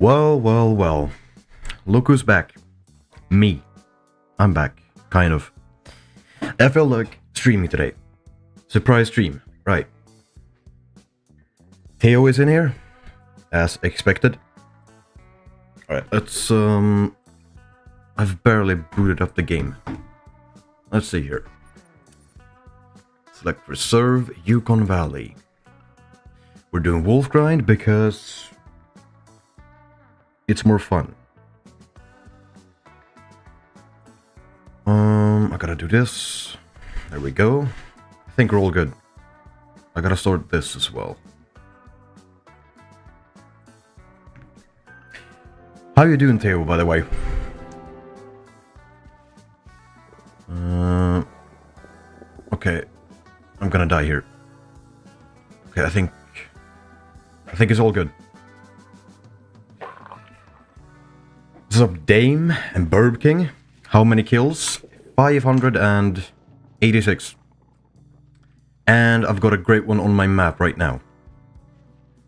Well. Look who's back. Me. I'm back. Kind of. I felt like streaming today. Surprise stream. Right. Theo is in here. As expected. Alright, let's I've barely booted up the game. Let's see here. Select Reserve, Yukon Valley. We're doing Wolf Grind because it's more fun. I gotta do this. There we go. I think we're all good. I gotta start this as well. How you doing, Theo, by the way? Okay. I'm gonna die here. Okay, I think it's all good. What's up, Dame and Burb King? How many kills? 586. And I've got a great one on my map right now.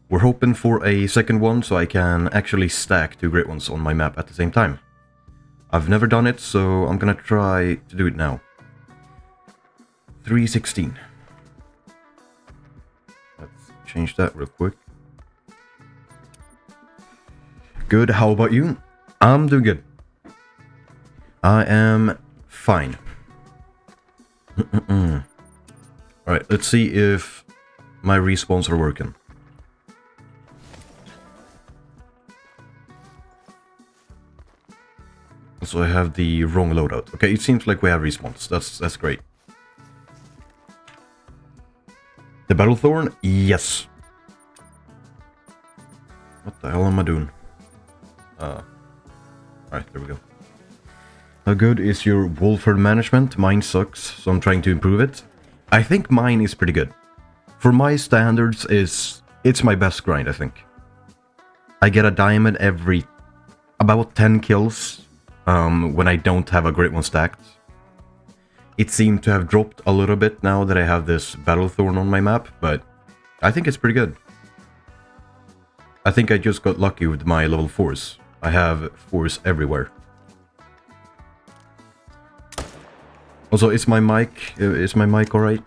We're hoping for a second one so I can actually stack 2 great ones on my map at the same time. I've never done it, so I'm gonna try to do it now. 316. Let's change that real quick. Good, how about you? I'm doing good. I am fine. Alright, let's see if my respawns are working. So I have the wrong loadout. Okay, it seems like we have respawns. That's great. The Battlethorn? Yes. What the hell am I doing? Alright, there we go. How good is your wolf herd management? Mine sucks, so I'm trying to improve it. I think mine is pretty good. For my standards, it's my best grind, I think. I get a diamond every about 10 kills when I don't have a great one stacked. It seemed to have dropped a little bit now that I have this Battlethorn on my map, but I think it's pretty good. I think I just got lucky with my level 4s. I have 4s everywhere. Also, is my mic alright?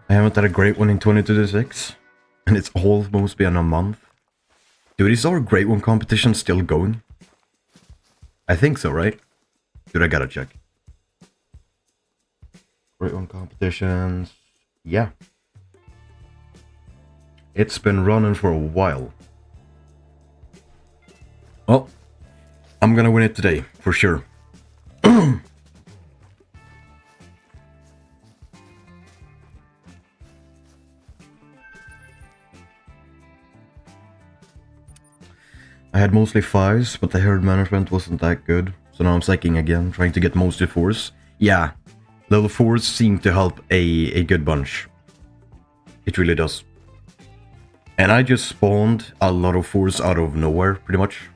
I haven't had a great one in 2026, and it's almost been a month. Dude, is our great one competition still going? I think so, right? Dude, I gotta check. Great one competitions. Yeah. It's been running for a while. Well, I'm gonna win it today, for sure. I had mostly 5s, but the herd management wasn't that good. So now I'm stacking again, trying to get mostly 4s. Yeah, level 4s seem to help a good bunch. It really does. And I just spawned a lot of 4s out of nowhere, pretty much.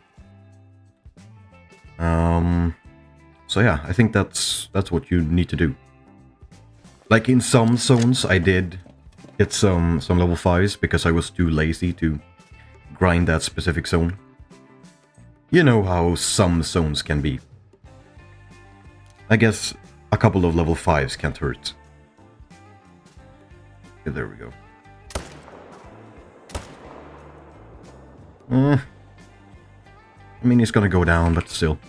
So yeah, I think that's what you need to do. Like in some zones, I did get some level 5s because I was too lazy to grind that specific zone. You know how some zones can be. I guess a couple of level 5s can't hurt. Okay, there we go. I mean, he's gonna go down, but still.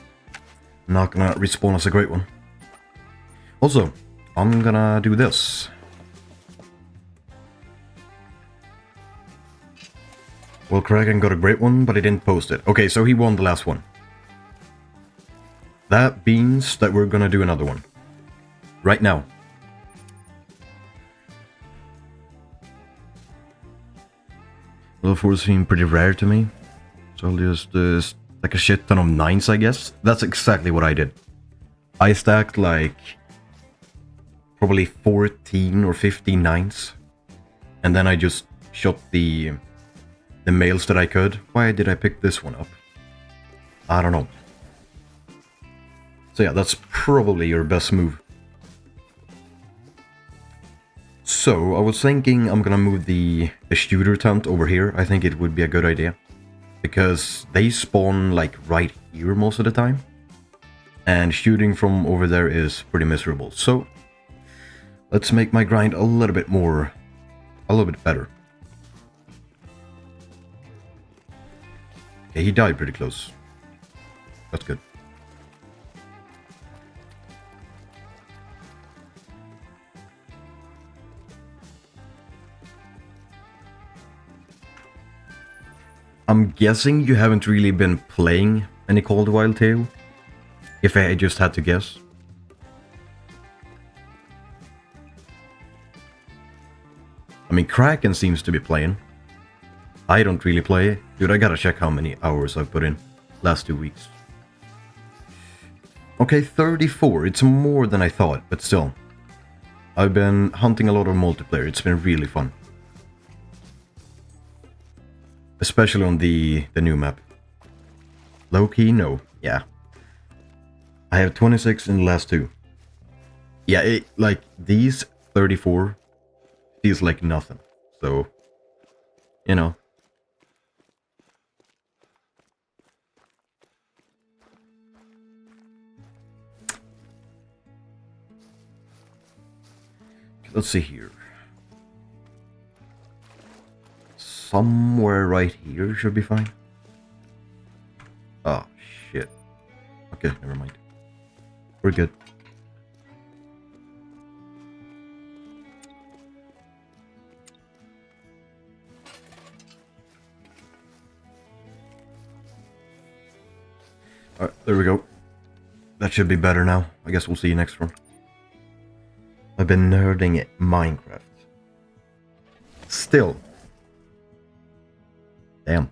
Not gonna respawn as a great one. Also, I'm gonna do this. Well, Kraken got a great one, but he didn't post it. Okay, so he won the last one. That means that we're gonna do another one. Right now. Level 4s seem pretty rare to me. So I'll just like a shit ton of 9s, I guess. That's exactly what I did. I stacked like probably 14 or 15 9s. And then I just shot the males that I could. Why did I pick this one up? I don't know. So yeah, that's probably your best move. So, I was thinking I'm gonna move the shooter tent over here. I think it would be a good idea. Because they spawn like right here most of the time. And shooting from over there is pretty miserable. So, let's make my grind a little bit better. Okay, he died pretty close. That's good. I'm guessing you haven't really been playing any Cold Wild Tale, if I just had to guess. I mean, Kraken seems to be playing. I don't really play. Dude, I gotta check how many hours I've put in last 2 weeks. Okay, 34. It's more than I thought, but still. I've been hunting a lot of multiplayer. It's been really fun. Especially on the new map. Low-key, no. Yeah. I have 26 in the last 2. Yeah, like, these 34 feels like nothing. So, you know. Let's see here. Somewhere right here should be fine. Oh, shit. Okay, never mind. We're good. Alright, there we go. That should be better now. I guess we'll see you next one. I've been nerding at Minecraft. Still. Damn.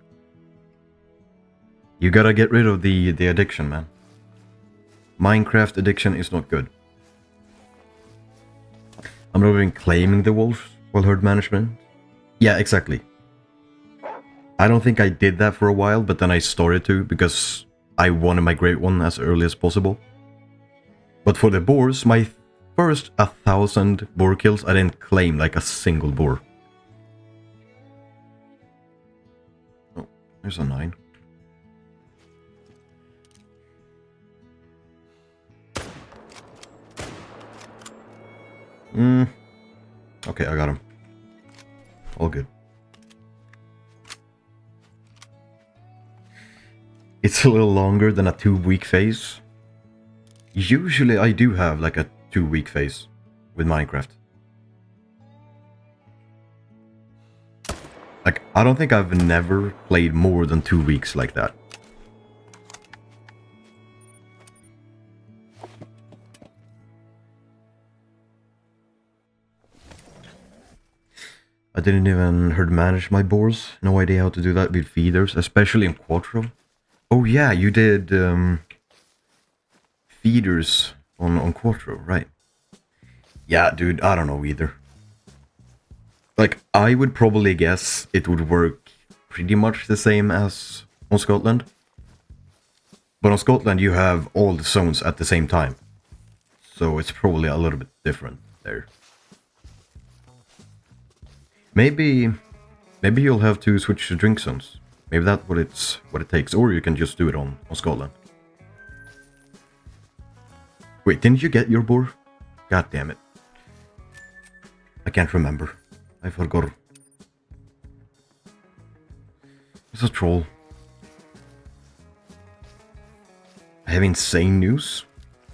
You gotta get rid of the addiction, man. Minecraft addiction is not good. I'm not even claiming the wolves while herd management. Yeah, exactly. I don't think I did that for a while, but then I started to because I wanted my great one as early as possible. But for the boars, my first 1,000 boar kills, I didn't claim like a single boar. Oh, there's a 9. Okay, I got him. All good. It's a little longer than a 2-week phase. Usually I do have like a 2-week phase with Minecraft. Like, I don't think I've never played more than 2 weeks like that. I didn't even herd manage my boars. No idea how to do that with feeders, especially in cotw. Oh yeah, you did feeders on cotw, right? Yeah, dude, I don't know either. Like, I would probably guess it would work pretty much the same as on Scotland. But on Scotland you have all the zones at the same time. So it's probably a little bit different there. Maybe you'll have to switch to drink zones. Maybe that's what it takes, or you can just do it on Scotland. Wait, didn't you get your boar? God damn it. I can't remember. I forgot. It's a troll. I have insane news?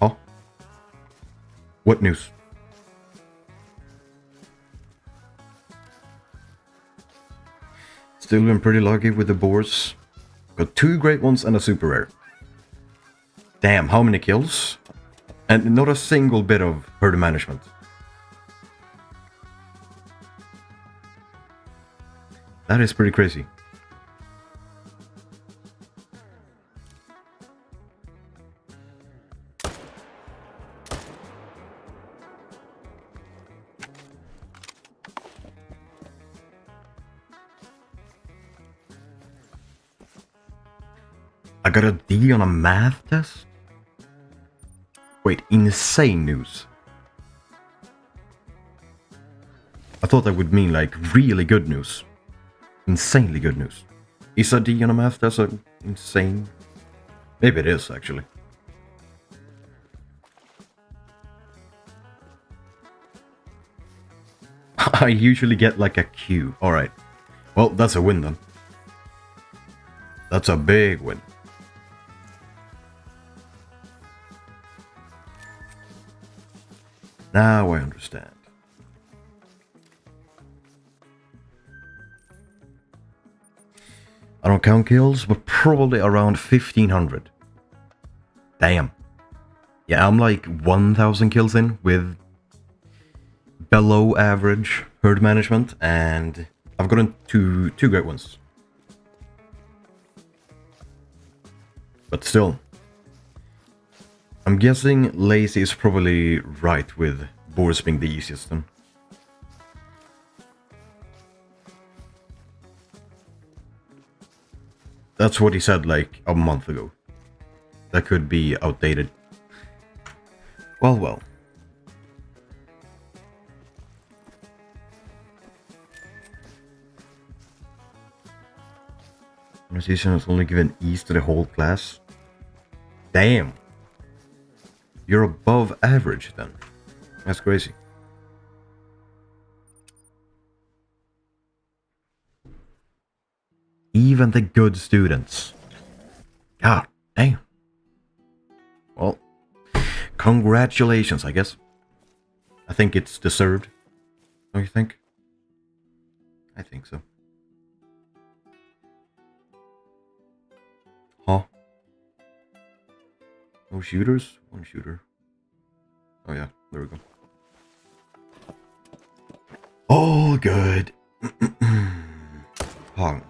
Oh. What news? Still been pretty lucky with the boars. Got 2 great ones and a super rare. Damn, how many kills? And not a single bit of herd management. That is pretty crazy. I got a D on a math test? Wait, insane news. thought that would mean like really good news. Insanely good news. Is a D on a math? That's a insane. Maybe it is actually. I usually get like a Q. Alright. Well, that's a win then. That's a big win. Now I understand. I don't count kills, but probably around 1500. Damn. Yeah, I'm like 1000 kills in with below average herd management, and I've gotten two great ones. But still, I'm guessing lazy is probably right with boars being the easiest then. That's what he said like a month ago. That could be outdated. Well, well. Conversation is only given E's to the whole class. Damn. You're above average then. That's crazy. Even the good students. God damn. Well, congratulations, I guess. I think it's deserved. Don't you think? I think so. Huh? No shooters? One shooter. Oh yeah, there we go. All good. Hong.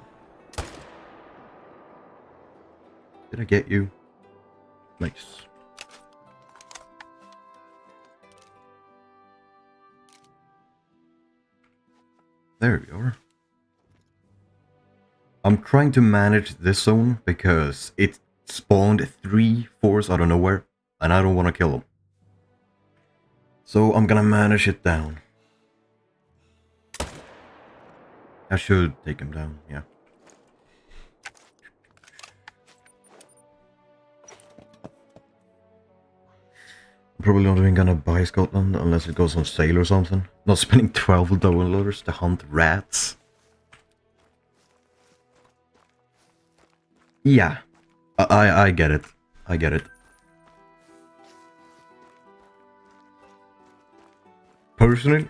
Did I get you? Nice. There we are. I'm trying to manage this zone because it spawned 3 fours out of nowhere and I don't want to kill them. So I'm gonna manage it down. I should take him down, yeah. I'm probably not even gonna buy Scotland unless it goes on sale or something. Not spending 12 dollars to hunt rats. Yeah, I get it. I get it. Personally,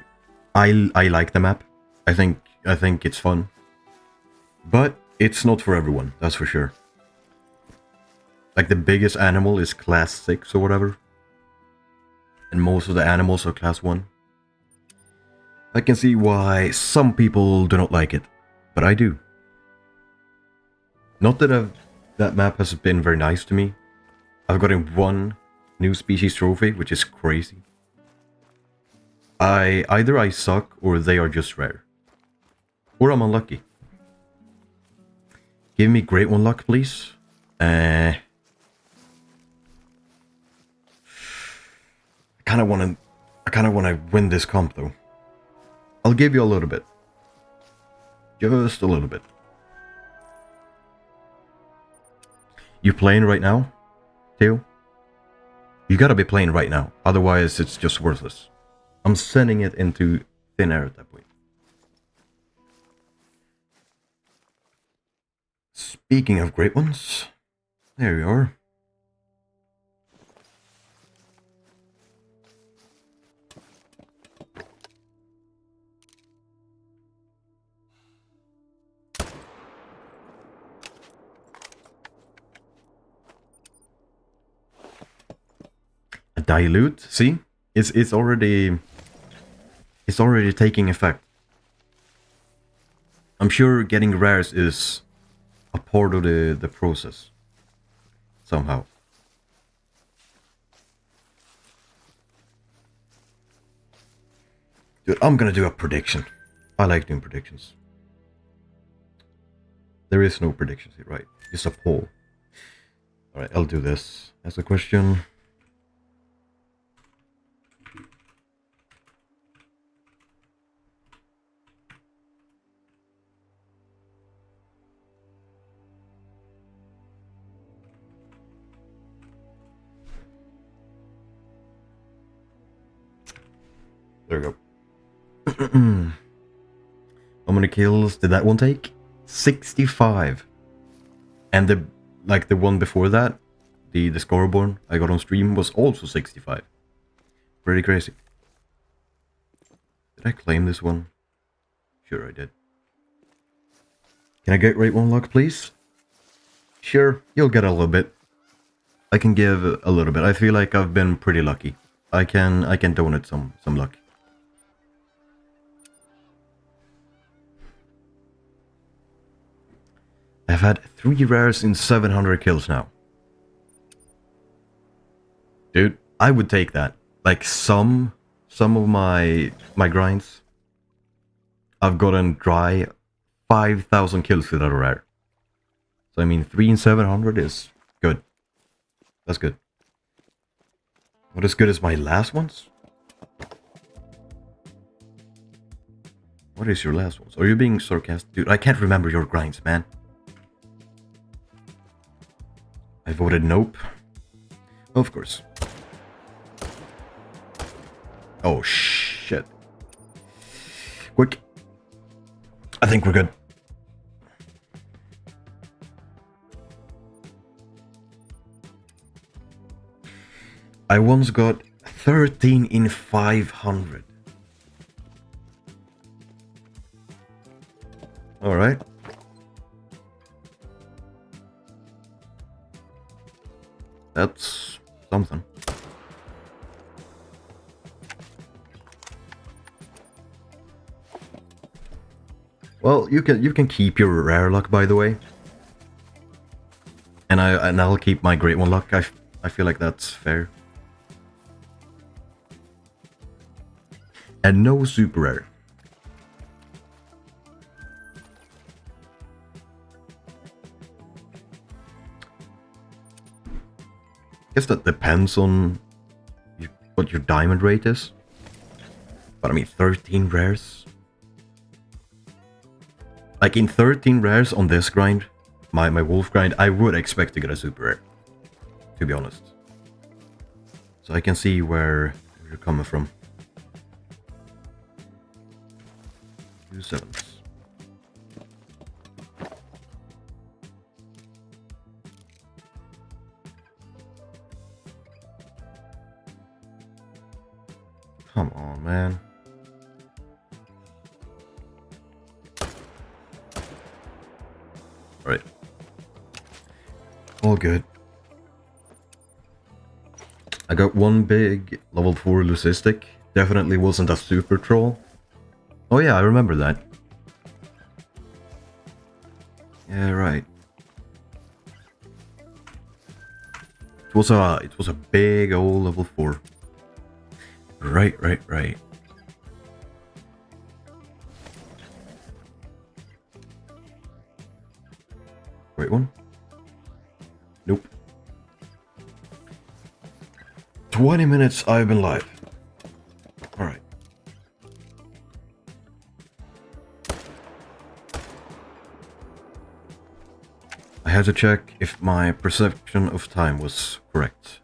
I like the map. I think it's fun. But it's not for everyone, that's for sure. Like the biggest animal is class 6 or whatever. And most of the animals are class 1. I can see why some people do not like it, but I do. Not that that map has been very nice to me. I've gotten 1 new species trophy, which is crazy. Either I suck or they are just rare. Or I'm unlucky. Give me great 1 luck, please. I kind of want to win this comp though. I'll give you a little bit. Just a little bit. You playing right now, Theo? You gotta be playing right now, otherwise it's just worthless. I'm sending it into thin air at that point. Speaking of great ones, there we are. A dilute, see? It's already taking effect. I'm sure getting rares is a part of the process. Somehow. Dude, I'm gonna do a prediction. I like doing predictions. There is no predictions here, right? It's a poll. Alright, I'll do this. Ask a question. There we go. How many kills did that one take? 65. And the one before that, the Scoreboard I got on stream was also 65. Pretty crazy. Did I claim this one? Sure I did. Can I get rate 1 luck, please? Sure, you'll get a little bit. I can give a little bit. I feel like I've been pretty lucky. I can donate some luck. I've had 3 rares in 700 kills now. Dude, I would take that. Like some of my grinds, I've gotten dry 5,000 kills without a rare. So I mean 3 in 700 is good. That's good. Not as good as my last ones? What is your last ones? Are you being sarcastic? Dude, I can't remember your grinds, man. I voted nope. Of course. Oh, shit. Quick. I think we're good. I once got 13 in 500. Alright. That's something. Well, you can keep your rare luck, by the way, and I'll keep my great one luck. I feel like that's fair. And no super rare. I guess that depends on what your diamond rate is. But I mean, 13 rares. Like in 13 rares on this grind, my wolf grind, I would expect to get a super rare, to be honest. So I can see where you're coming from. 2 7s. Come on, man. Right. All good. I got one big level 4 Lucistic. Definitely wasn't a super troll. Oh yeah, I remember that. Yeah, right. It was a big old level 4. Right. Wait, one? Nope. 20 minutes I've been live. Alright. I had to check if my perception of time was correct.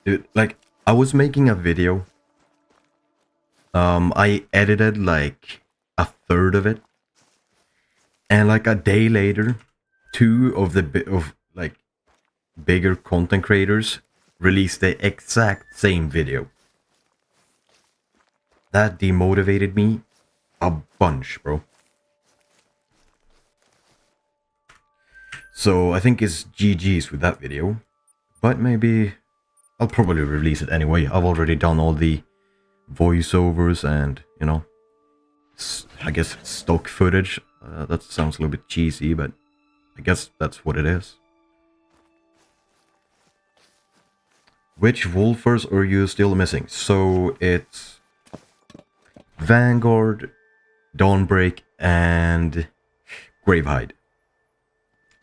Dude, like, I was making a video. I edited like a third of it. And like a day later, 2 of the bigger content creators released the exact same video. That demotivated me a bunch, bro. So I think it's GG's with that video. But maybe I'll probably release it anyway. I've already done all the voiceovers and, you know, I guess stock footage. That sounds a little bit cheesy, but I guess that's what it is. Which Wolfers are you still missing? So it's Vanguard, Dawnbreak, and Gravehide.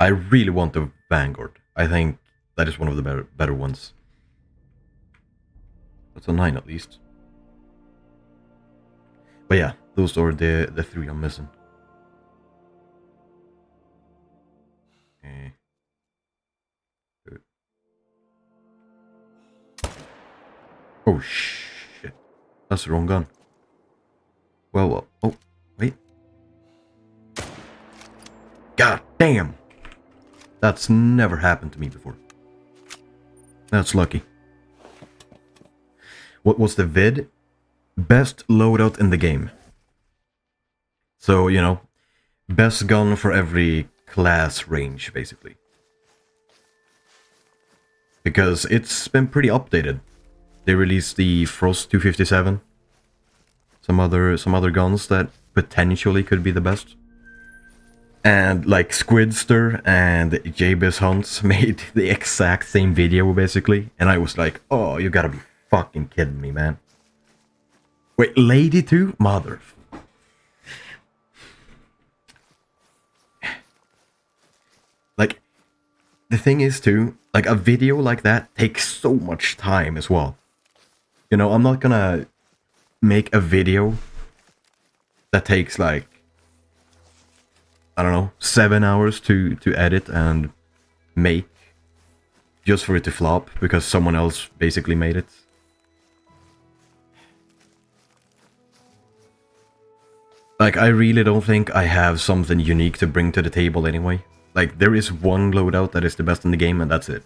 I really want the Vanguard. I think that is one of the better ones. That's a 9 at least. But yeah, those are the 3 I'm missing. Oh shit. That's the wrong gun. Well. Oh, wait. God damn! That's never happened to me before. That's lucky. What was the vid? Best loadout in the game. So, you know, best gun for every class range, basically. Because it's been pretty updated. They released the Frost 257. Some other guns that potentially could be the best. And like Squidster and JBiz Hunts made the exact same video, basically. And I was like, oh, you gotta be fucking kidding me, man. Wait, Lady too? Mother. Like, the thing is too, like a video like that takes so much time as well. You know, I'm not gonna make a video that takes like, I don't know, 7 hours to edit and make just for it to flop because someone else basically made it. Like, I really don't think I have something unique to bring to the table anyway. Like, there is one loadout that is the best in the game and that's it.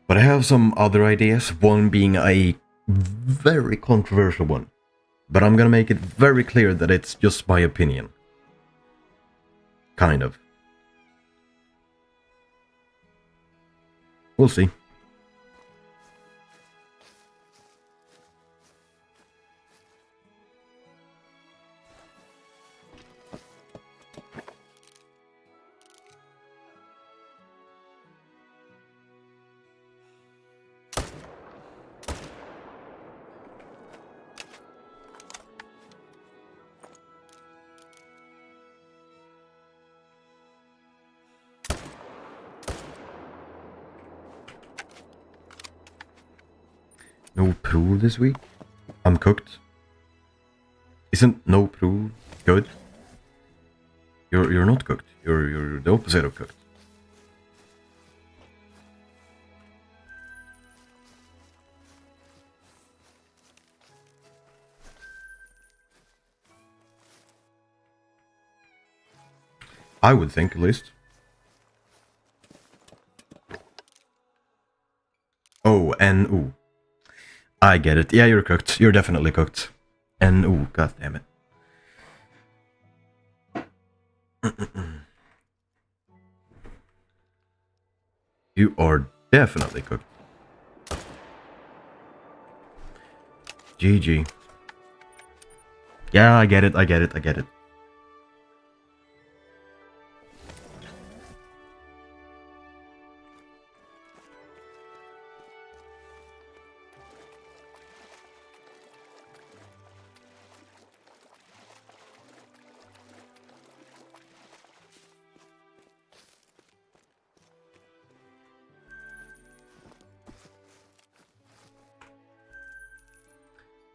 But I have some other ideas, one being a very controversial one. But I'm gonna make it very clear that it's just my opinion. Kind of. We'll see. No pro this week? I'm cooked. Isn't no pro good? You're not cooked. You're the opposite of cooked. I would think, at least. Oh, N-U. I get it. Yeah, you're cooked. You're definitely cooked. N-U, god damn it. You are definitely cooked. GG. Yeah, I get it, I get it, I get it.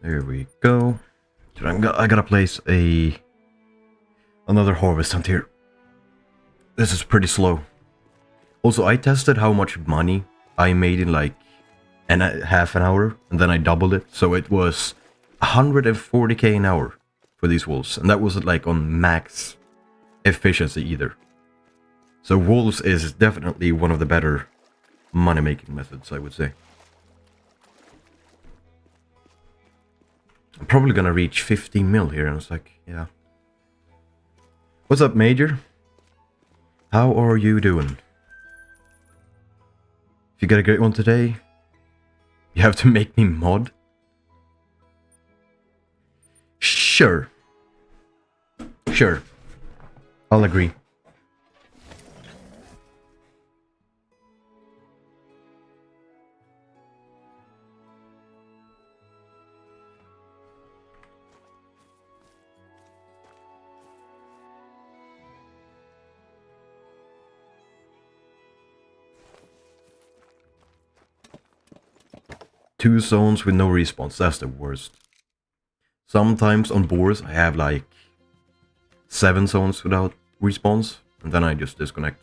There we go. I gotta place another harvest hunt here. This is pretty slow. Also, I tested how much money I made in like half an hour, and then I doubled it, so it was 140k an hour for these wolves, and that wasn't like on max efficiency either. So wolves is definitely one of the better money-making methods, I would say. I'm probably gonna reach 15 mil here, and it's like, yeah. What's up, Major? How are you doing? If you get a great one today, you have to make me mod? Sure. Sure. I'll agree. Two zones with no response, that's the worst. Sometimes on boars I have like 7 zones without response, and then I just disconnect.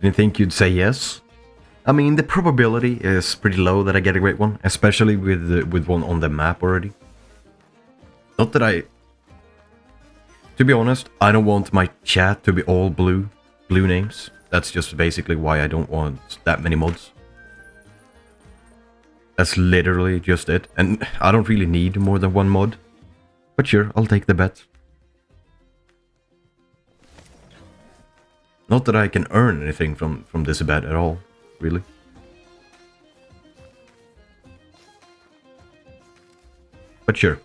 Didn't think you'd say yes. I mean, the probability is pretty low that I get a great one, especially with one on the map already. Not that to be honest, I don't want my chat to be all blue names. That's just basically why I don't want that many mods. That's literally just it, and I don't really need more than one mod. But sure, I'll take the bet. Not that I can earn anything from this bet at all, really. But sure.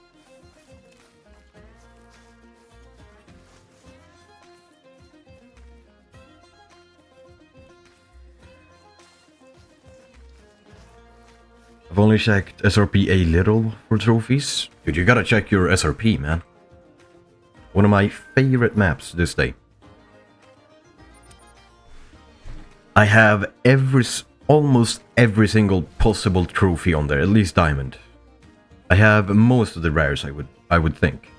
I've only checked SRP a little for trophies. Dude, you gotta check your SRP, man. One of my favorite maps this day. I have almost every single possible trophy on there, at least diamond. I have most of the rares, I would think.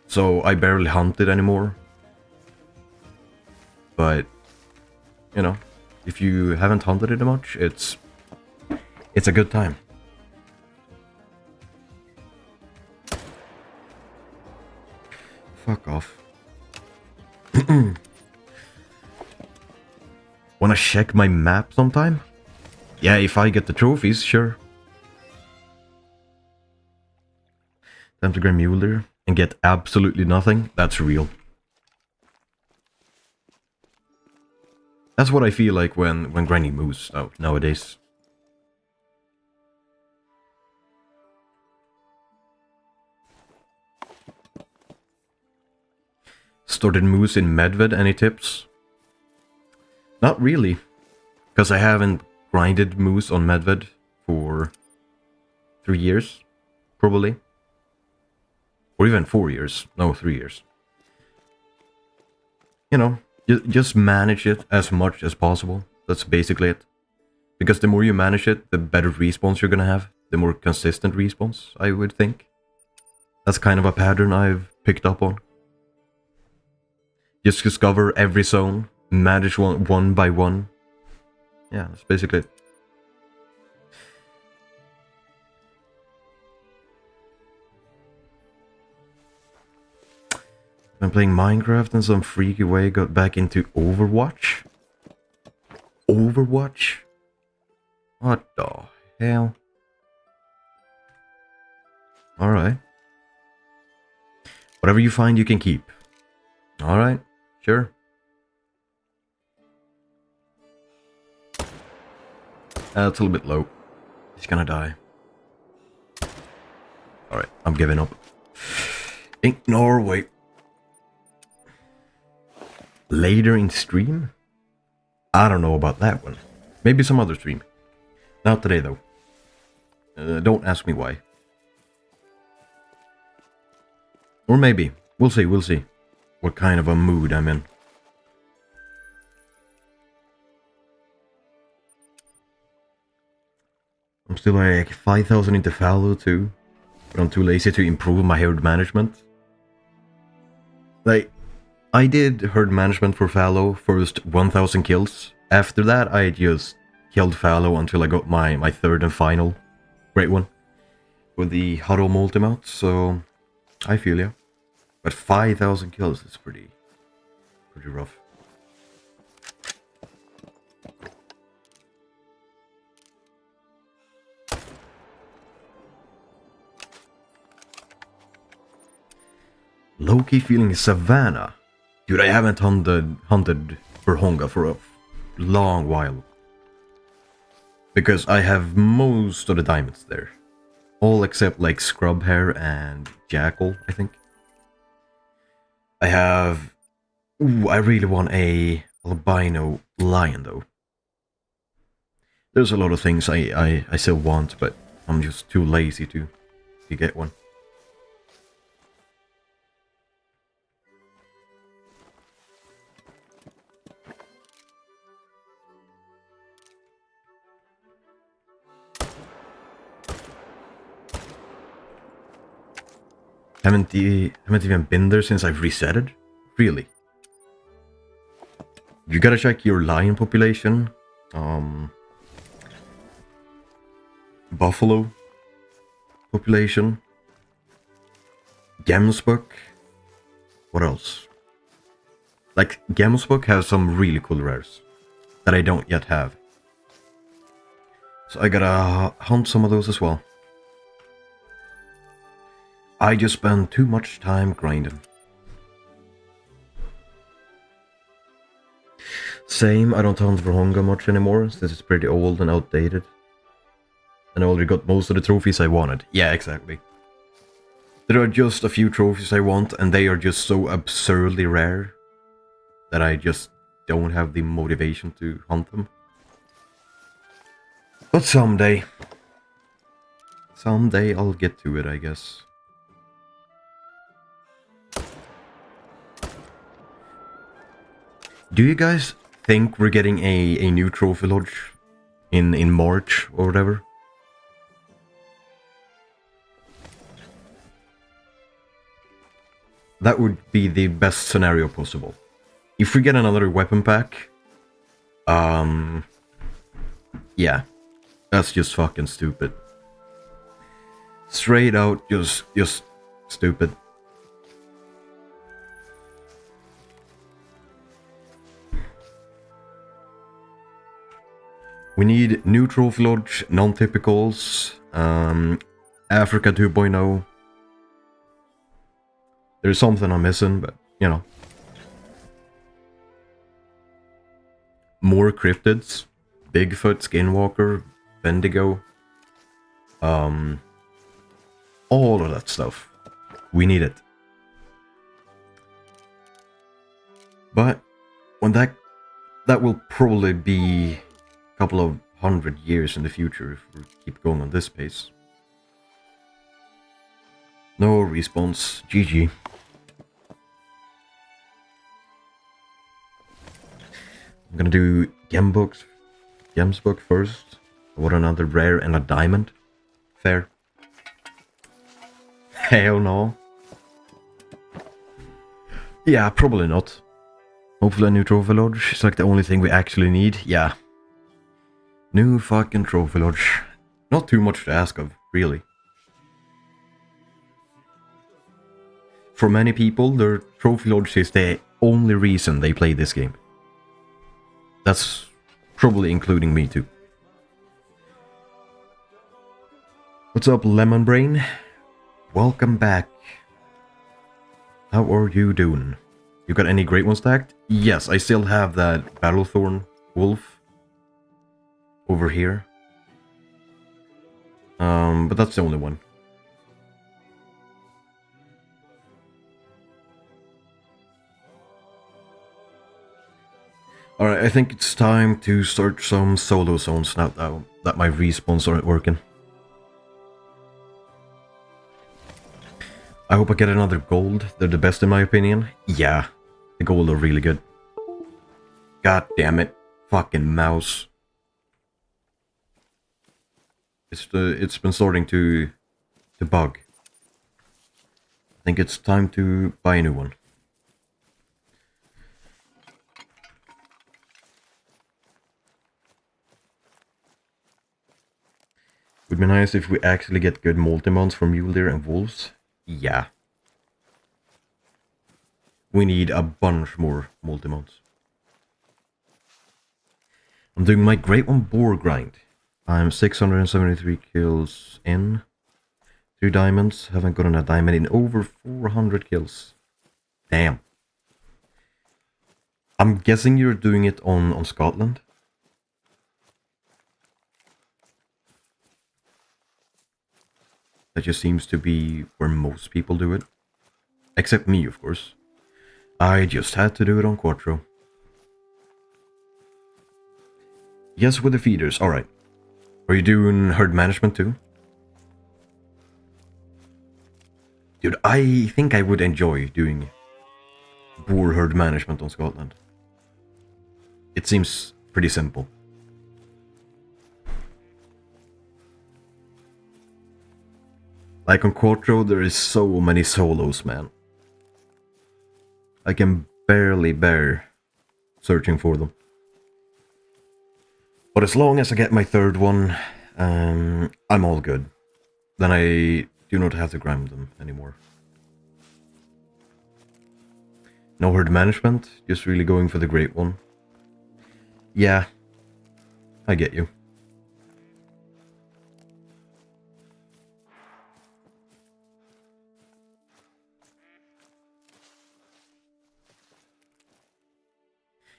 So I barely hunt it anymore. But you know, if you haven't hunted it much, it's a good time. Fuck off. Wanna check my map sometime? Yeah, if I get the trophies, sure. Time to grab Mueller and get absolutely nothing. That's real. That's what I feel like when grinding moves out nowadays. Started moves in Medved, any tips? Not really, because I haven't grinded moose on Medved for 3 years, probably. Or even 4 years. No, 3 years. You know, just manage it as much as possible. That's basically it. Because the more you manage it, the better respawns you're gonna have. The more consistent respawns, I would think. That's kind of a pattern I've picked up on. Just discover every zone. Manage one by one. Yeah, that's basically it. Been playing Minecraft in some freaky way, got back into Overwatch. Overwatch? What the hell? Alright. Whatever you find, you can keep. Alright, sure. That's a little bit low. He's gonna die. Alright, I'm giving up. Ignore, wait. Later in stream? I don't know about that one. Maybe some other stream. Not today, though. Don't ask me why. Or maybe. We'll see, we'll see. What kind of a mood I'm in. I'm still like 5,000 into fallow too, but I'm too lazy to improve my herd management. Like, I did herd management for fallow, first 1,000 kills. After that, I just killed fallow until I got my third and final great one with the huddle multi-mount, so I feel ya. But 5,000 kills is pretty rough. Low-key feeling Savannah. Dude, I haven't hunted Berhonga for a long while. Because I have most of the diamonds there. All except like Scrub Hair and Jackal, I think. I have... Ooh, I really want a albino lion though. There's a lot of things I still want, but I'm just too lazy to get one. Haven't even been there since I've resetted? Really? You gotta check your lion population. Buffalo population. Gemsbuck. What else? Like, Gemsbuck has some really cool rares that I don't yet have. So I gotta hunt some of those as well. I just spend too much time grinding. Same, I don't hunt for hunger much anymore, since it's pretty old and outdated. And I already got most of the trophies I wanted. Yeah, exactly. There are just a few trophies I want, and they are just so absurdly rare that I just don't have the motivation to hunt them. But someday I'll get to it, I guess. Do you guys think we're getting a new trophy lodge in March or whatever? That would be the best scenario possible. If we get another weapon pack, yeah, that's just fucking stupid. Straight out, just stupid. We need new trophy lodge, non-typicals, Africa 2.0. There's something I'm missing, but you know. More cryptids, Bigfoot, Skinwalker, Bendigo, all of that stuff. We need it. But when that will probably be a couple of 100 years in the future if we keep going on this pace. No response. GG. I'm gonna do Gemsbuck first. I want another rare and a diamond. Fair. Hell no. Yeah, probably not. Hopefully a new trophy lodge is like the only thing we actually need. Yeah. New fucking trophy lodge. Not too much to ask of, really. For many people, their trophy lodge is the only reason they play this game. That's probably including me too. What's up, Lemon Brain? Welcome back. How are you doing? You got any great ones stacked? Yes, I still have that Battlethorn Wolf over here. But that's the only one. Alright, I think it's time to start some solo zones now that my respawns aren't working. I hope I get another gold. They're the best in my opinion. Yeah, the gold are really good. God damn it. Fucking mouse. It's been starting to bug. I think it's time to buy a new one. Would be nice if we actually get good multi-mounts from mule deer and wolves. Yeah. We need a bunch more multi-mounts. I'm doing my Great One Boar grind. I'm 673 kills in. 2 diamonds. Haven't gotten a diamond in over 400 kills. Damn. I'm guessing you're doing it on Scotland. That just seems to be where most people do it. Except me, of course. I just had to do it on cotw. Yes, with the feeders. Alright. Are you doing herd management too? Dude, I think I would enjoy doing boar herd management on Scotland. It seems pretty simple. Like on cotw, there is so many solos, man. I can barely bear searching for them. But as long as I get my third one, I'm all good. Then I do not have to grind them anymore. No herd management, just really going for the great one. Yeah, I get you.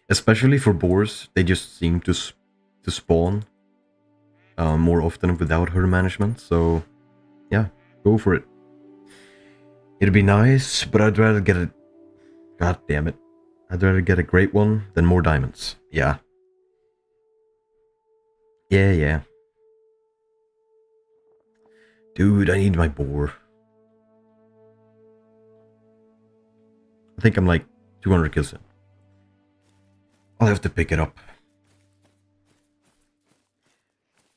Especially for boars, they just seem to spawn more often without herd management, so yeah, go for it. It'd be nice, but I'd rather get a... God damn it. I'd rather get a great one than more diamonds. Yeah. Yeah. Dude, I need my boar. I think I'm like 200 kills in. I'll have to pick it up.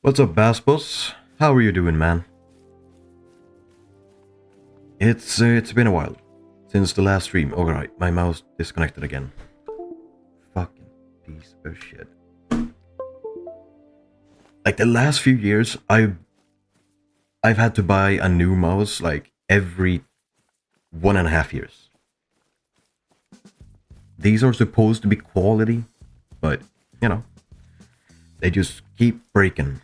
What's up, Bass Boss? How are you doing, man? It's been a while since the last stream. Alright, my mouse disconnected again. Fucking piece of shit. Like the last few years, I've had to buy a new mouse like every 1.5 years. These are supposed to be quality, but you know, they just keep breaking.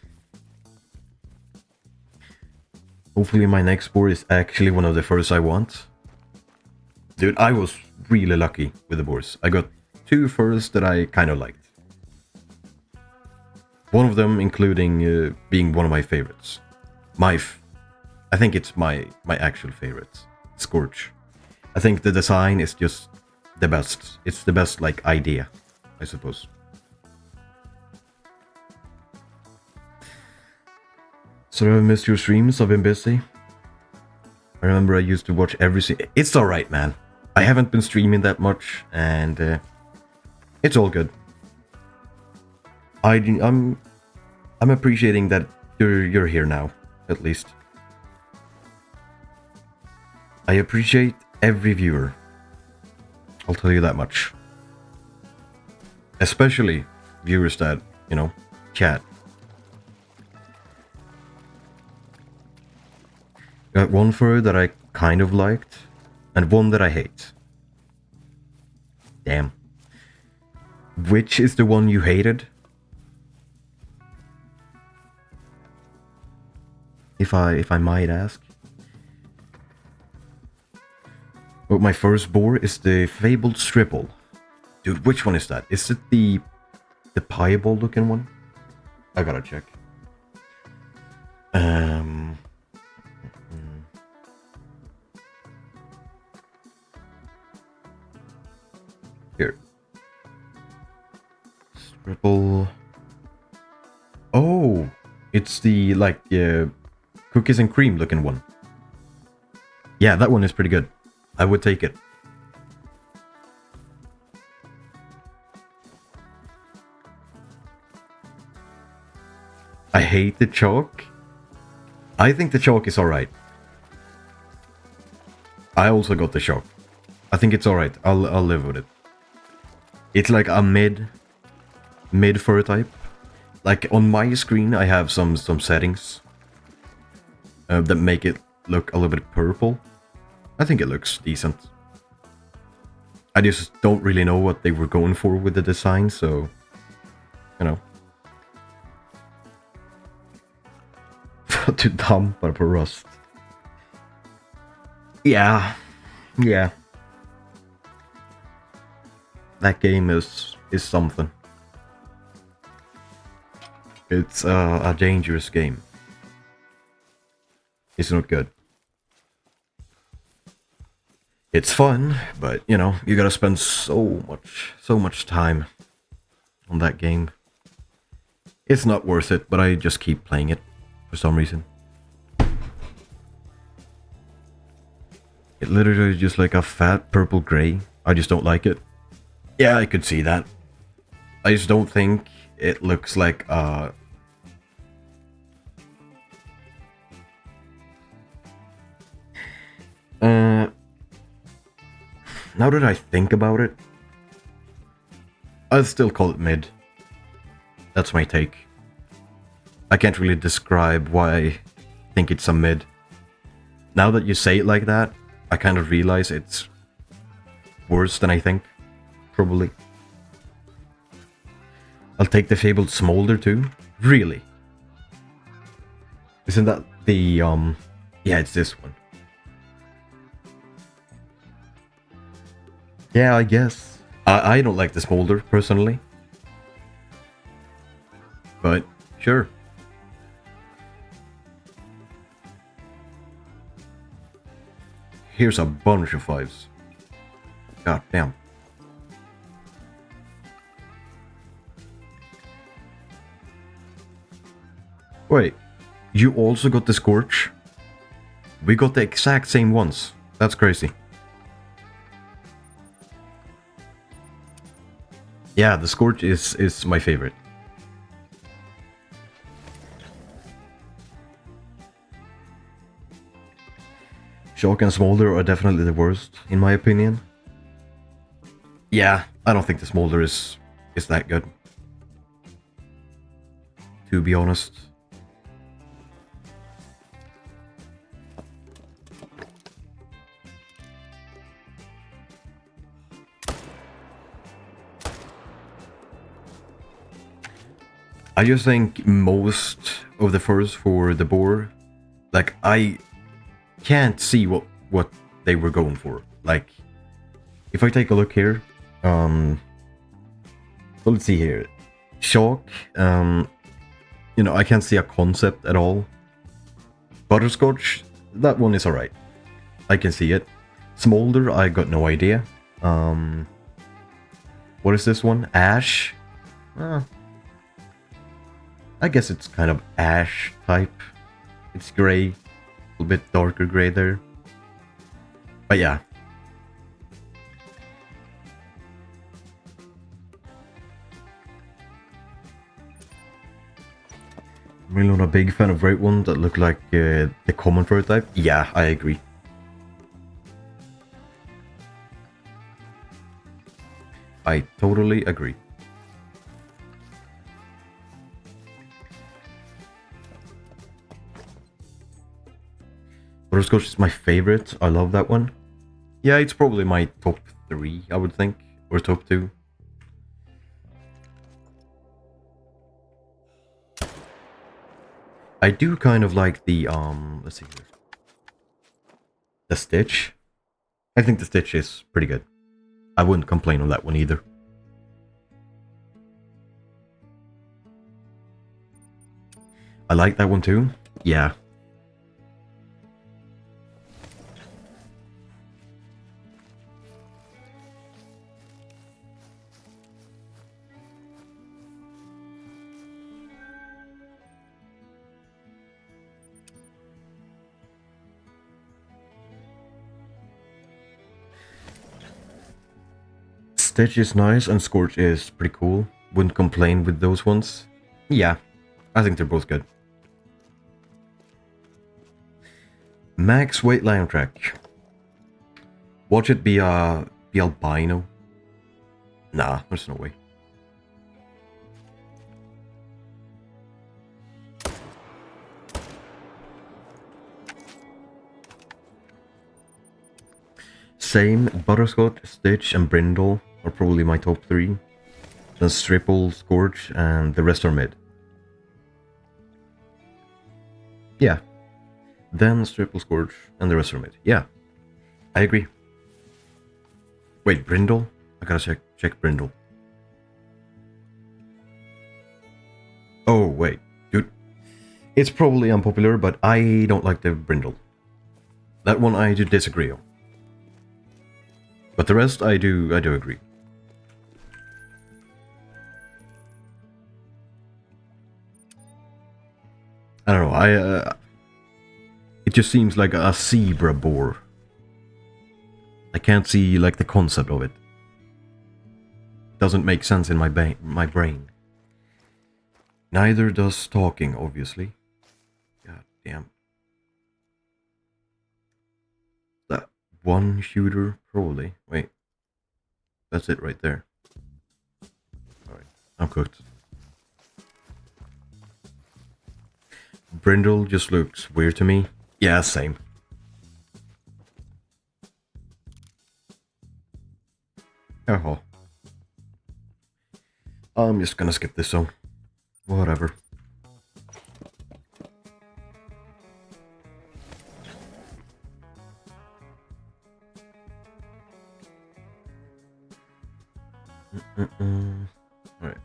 Hopefully my next board is actually one of the first I want. Dude, I was really lucky with the boards. I got 2 first that I kind of liked. One of them including being one of my favorites. I think it's my actual favorite. Scorch. I think the design is just the best. It's the best like idea, I suppose. So I've missed your streams, I've been busy. I remember I used to watch every It's alright, man. I haven't been streaming that much, and it's all good. I'm appreciating that you're here now, at least. I appreciate every viewer. I'll tell you that much. Especially viewers that, you know, chat. Got one fur that I kind of liked, and one that I hate. Damn. Which is the one you hated? If I might ask. Well, my first boar is the Fabled Stripple. Dude, which one is that? Is it the piebald looking one? I gotta check. Here. Stripple. Oh, it's the like cookies and cream looking one. Yeah, that one is pretty good. I would take it. I hate the chalk. I think the chalk is alright. I also got the chalk. I think it's alright. I'll live with it. It's like a mid fur type. Like on my screen, I have some settings that make it look a little bit purple. I think it looks decent. I just don't really know what they were going for with the design, so you know. Too dumb, but for rust. Yeah. That game is something. It's a dangerous game. It's not good. It's fun, but you know, you gotta spend so much time on that game. It's not worth it, but I just keep playing it for some reason. It literally is just like a fat purple gray. I just don't like it. Yeah, I could see that. I just don't think it looks like now that I think about it, I'd still call it mid. That's my take. I can't really describe why I think it's a mid. Now that you say it like that, I kind of realize it's worse than I think. Probably. I'll take the fabled smolder too. Really? Isn't that the yeah, it's this one. Yeah, I guess. I don't like the smolder personally. But sure. Here's a bunch of 5s. God damn. Wait, you also got the Scorch? We got the exact same ones. That's crazy. Yeah, the Scorch is my favorite. Shock and Smolder are definitely the worst, in my opinion. Yeah, I don't think the Smolder is that good. To be honest. I just think most of the furs for the boar, like, I can't see what they were going for. Like, if I take a look here, so let's see here. Shock, you know, I can't see a concept at all. Butterscotch, that one is alright. I can see it. Smolder, I got no idea. What is this one? Ash? I guess it's kind of ash type. It's gray. A little bit darker gray there. But yeah. I'm really not a big fan of red ones that look like the common fur type. Yeah, I agree. I totally agree. Butterscotch is my favorite. I love that one. Yeah, it's probably my top 3, I would think. Or top 2. I do kind of like the, let's see here. The Stitch. I think the Stitch is pretty good. I wouldn't complain on that one either. I like that one too. Yeah. Stitch is nice and Scorch is pretty cool. Wouldn't complain with those ones. Yeah, I think they're both good. Max weight lion track. Watch it be albino. Nah, there's no way. Same, Butterscotch, Stitch, and Brindle are probably my top 3. Then Stripple, Scorch, and the rest are mid. Yeah. Then Stripple, Scorch, and the rest are mid. Yeah. I agree. Wait, Brindle? I gotta check Brindle. Oh, wait. Dude. It's probably unpopular, but I don't like the Brindle. That one I do disagree on. But the rest I do agree. I don't know, it just seems like a zebra boar. I can't see like the concept of it. Doesn't make sense in my brain. Neither does talking, obviously. God damn. That one shooter, probably. Wait. That's it right there. cooked. Brindle just looks weird to me. Yeah, same. Oh. I'm just gonna skip this zone. Whatever. Alright.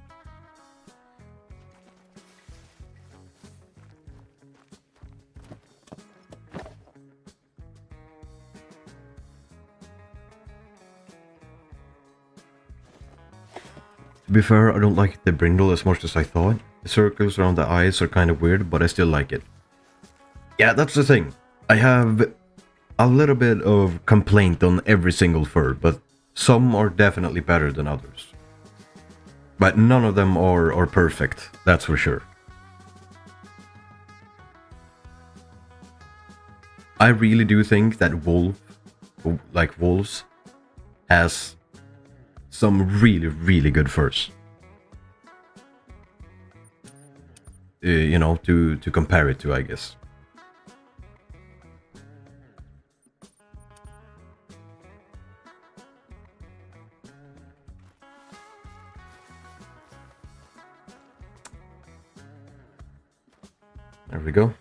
To be fair, I don't like the brindle as much as I thought. The circles around the eyes are kind of weird, but I still like it. Yeah, that's the thing. I have a little bit of complaint on every single fur, but some are definitely better than others. But none of them are perfect, that's for sure. I really do think that wolves, has some really good furs. You know, to compare it to, I guess. There we go.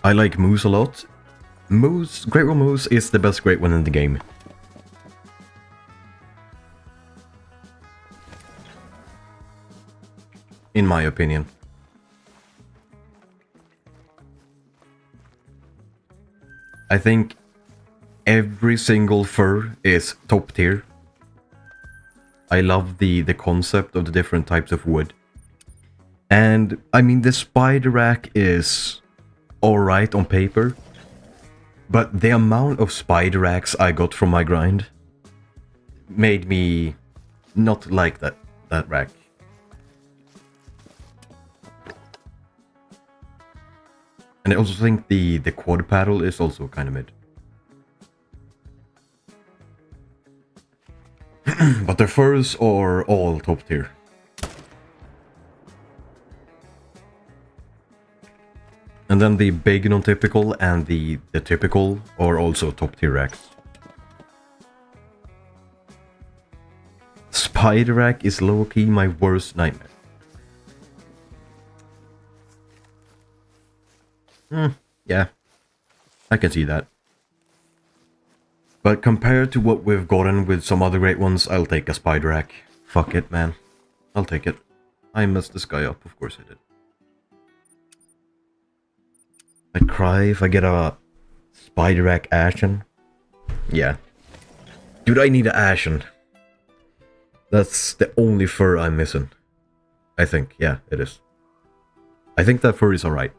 I like moose a lot. Great Wall Moose is the best great one in the game. In my opinion. I think every single fur is top tier. I love the concept of the different types of wood. And I mean, the spider rack is alright on paper, but the amount of spider racks I got from my grind made me not like that rack. And I also think the quad paddle is also kind of mid. But their furs are all top tier. And then the big non-typical and the typical are also top tier racks. Spider rack is low-key my worst nightmare. Yeah, I can see that. But compared to what we've gotten with some other great ones, I'll take a spider rack. Fuck it, man. I'll take it. I messed this guy up, of course I did. I'd cry if I get a spider rack ashen. Yeah. Dude, I need an ashen. That's the only fur I'm missing. I think, yeah, it is. I think that fur is alright.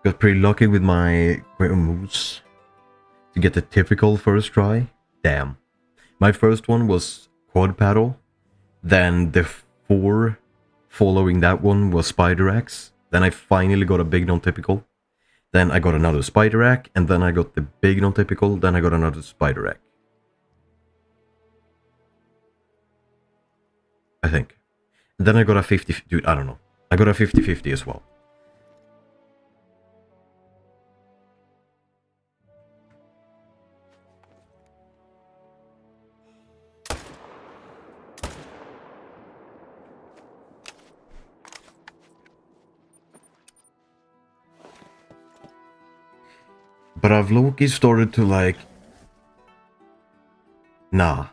Got pretty lucky with my Great Moose to get the typical first try. Damn. My first one was quad paddle, then the 4 following that one was spider axe, then I finally got a big non-typical, then I got another spider rack, and then I got the big non-typical, then I got another spider rack. I think. And then I got a 50, dude, I don't know. I got a 50-50 as well. But I've low-key started to like... Nah.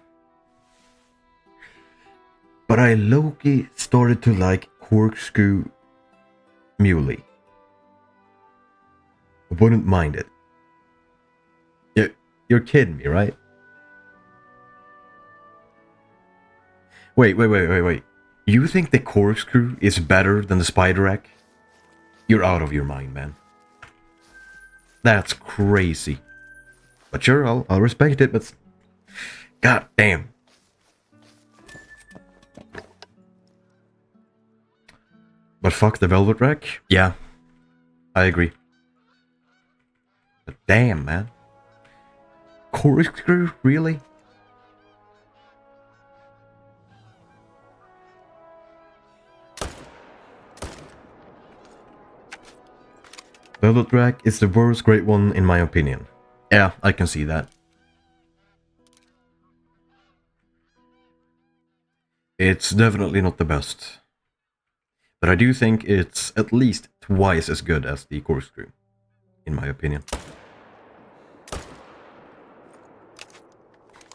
But I low-key started to like corkscrew muley. I wouldn't mind it. You're kidding me, right? Wait. You think the corkscrew is better than the spider rack? You're out of your mind, man. That's crazy. But sure, I'll respect it, but... God damn. But fuck the velvet rack? Yeah, I agree. But damn, man. Corkscrew? Really? Velvet rack is the worst great one in my opinion. Yeah, I can see that. It's definitely not the best. But I do think it's at least twice as good as the corkscrew, in my opinion.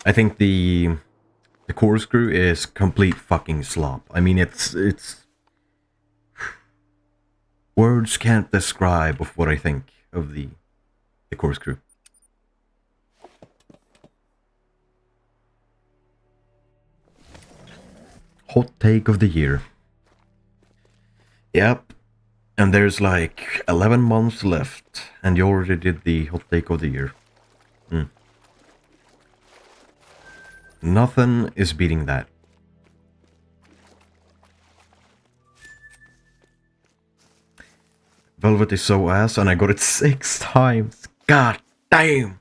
I think the corkscrew is complete fucking slop. I mean, it's words can't describe of what I think of the corkscrew. Hot take of the year. Yep. And there's like 11 months left, and you already did the hot take of the year. Nothing is beating that. Velvet is so ass, and I got it 6 times. God damn!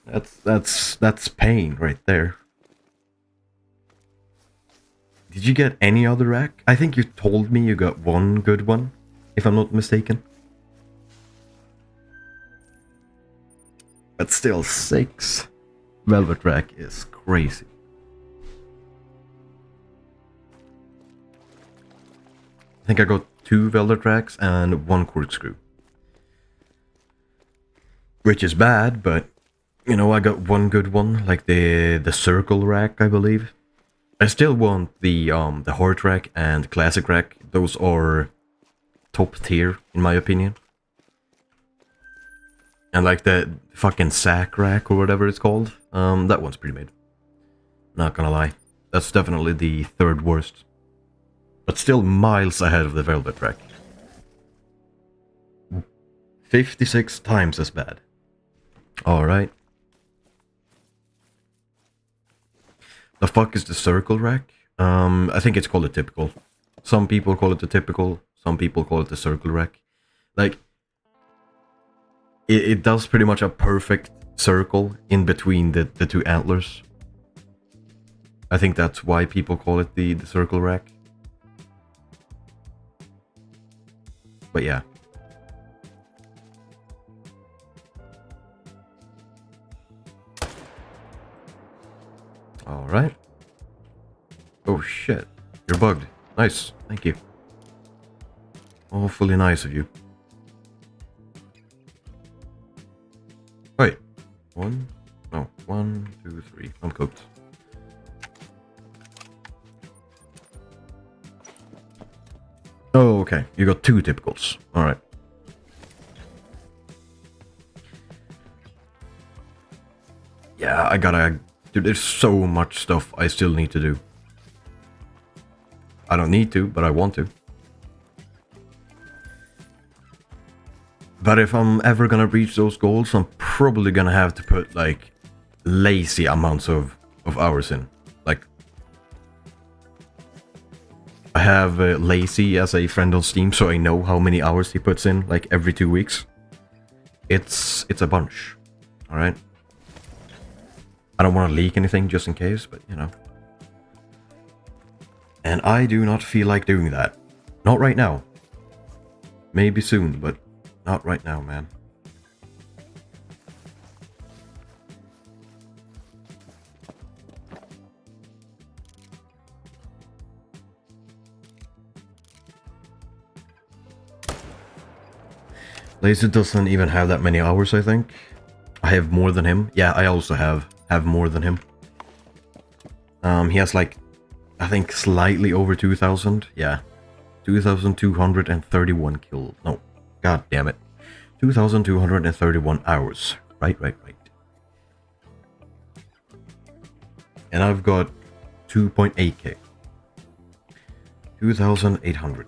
That's pain right there. Did you get any other rack? I think you told me you got one good one, if I'm not mistaken. But still, 6 velvet rack is crazy. I think I got 2 velvet racks and 1 corkscrew. Which is bad, but you know, I got one good one, like the circle rack, I believe. I still want the heart rack and classic rack. Those are top tier in my opinion. And like the fucking sack rack or whatever it's called, that one's pretty mid. Not gonna lie, that's definitely the 3rd worst. But still miles ahead of the velvet rack. 56 times as bad. Alright. The fuck is the circle rack? I think it's called a typical. Some people call it the typical, some people call it the circle rack. Like, it does pretty much a perfect circle in between the 2 antlers. I think that's why people call it the circle rack. But yeah. Alright. Oh shit. You're bugged. Nice. Thank you. Awfully nice of you. Wait. 1? No. 1, 2, 3. Uncooked. Oh, okay. You got 2 typicals. Alright. Yeah, I gotta... Dude, there's so much stuff I still need to do. I don't need to, but I want to. But if I'm ever gonna reach those goals, I'm probably gonna have to put, like, lazy amounts of hours in. Like, I have Lazy as a friend on Steam, so I know how many hours he puts in, like, every 2 weeks. It's a bunch. Alright? I don't want to leak anything just in case, but you know. And I do not feel like doing that. Not right now. Maybe soon, but not right now, man. Laser doesn't even have that many hours, I think. I have more than him. Yeah, I also have more than him. He has like, I think slightly over 2,000. Yeah, 2,231 kills. No, god damn it. 2,231 hours. Right. And I've got 2.8k. 2,800.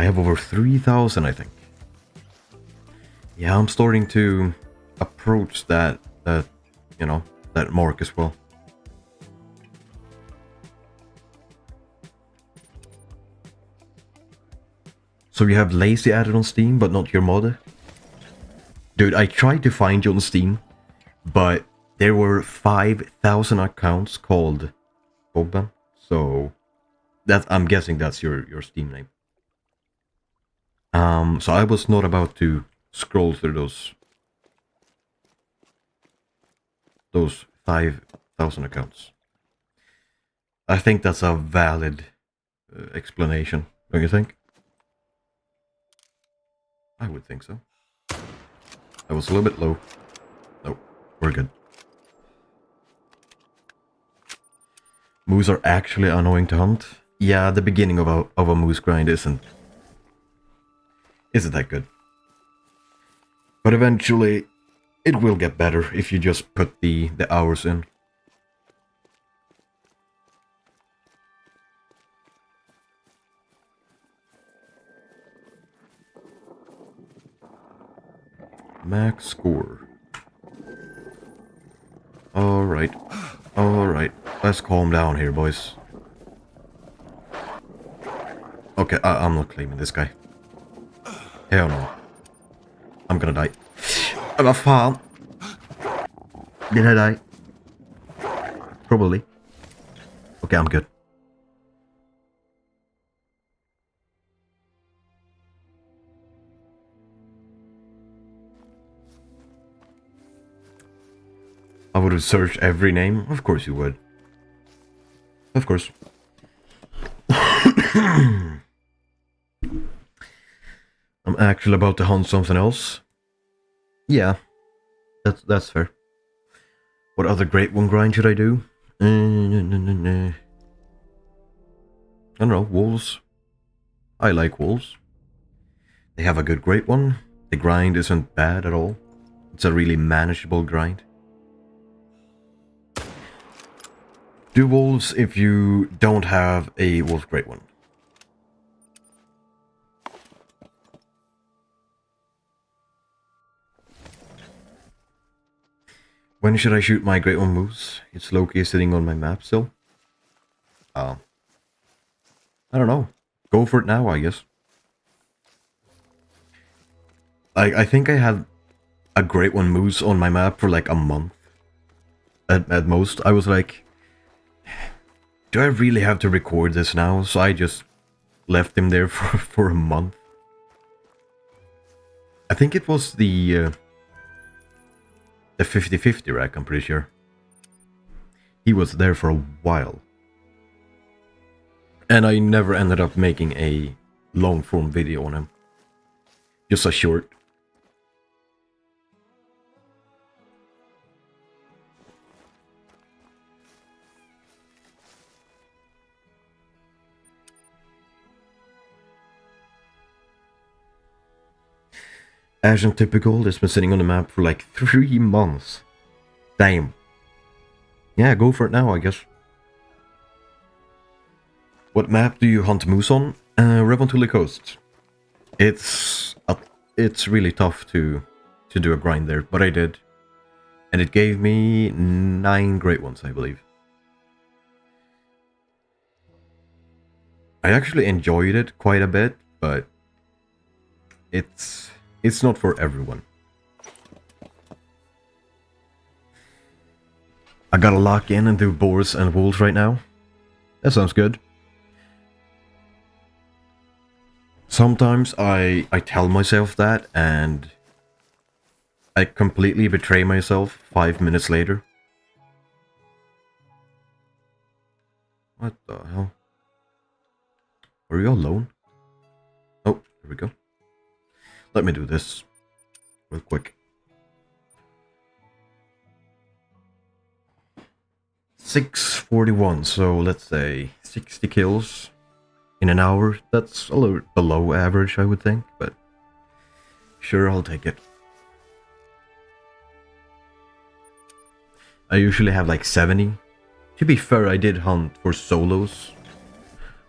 I have over 3,000, I think. Yeah, I'm starting to approach that you know, that mark as well. So you have Lazy added on Steam, but not your mod? Dude, I tried to find you on Steam, but there were 5,000 accounts called Boban, so that I'm guessing that's your Steam name. So I was not about to scroll through those 5,000 accounts. I think that's a valid explanation, don't you think? I would think so. That was a little bit low. No, we're good. Moose are actually annoying to hunt. Yeah, the beginning of a moose grind isn't that good. But eventually, it will get better if you just put the hours in. Max score. Alright. Alright. Let's calm down here, boys. Okay, I'm not claiming this guy. Hell no. I'm gonna die. Vad fan? Did I die? Probably. Okay, I'm good. I would have searched every name. Of course you would. Of course. I'm actually about to hunt something else. Yeah, that's fair. What other Great One grind should I do? I don't know, wolves. I like wolves. They have a good Great One. The grind isn't bad at all. It's a really manageable grind. Do wolves if you don't have a wolf Great One. When should I shoot my Great One moose? It's low-key sitting on my map still. I don't know. Go for it now, I guess. I think I had a Great One moose on my map for like a month. At most. I was like, do I really have to record this now? So I just left him there for a month. I think it was the 50-50 rack, I'm pretty sure. He was there for a while. And I never ended up making a long form video on him. Just a short. As in typical, it's been sitting on the map for like 3 months. Damn. Yeah, go for it now, I guess. What map do you hunt moose on? Revontuli Coast. It's really tough to do a grind there, but I did. And it gave me 9 Great Ones, I believe. I actually enjoyed it quite a bit, but it's not for everyone. I gotta lock in and do boars and wolves right now. That sounds good. Sometimes I tell myself that and I completely betray myself 5 minutes later. What the hell? Are you alone? Oh, here we go. Let me do this real quick. 641, so let's say 60 kills in an hour. That's a little below average, I would think, but sure, I'll take it. I usually have like 70. To be fair, I did hunt for solos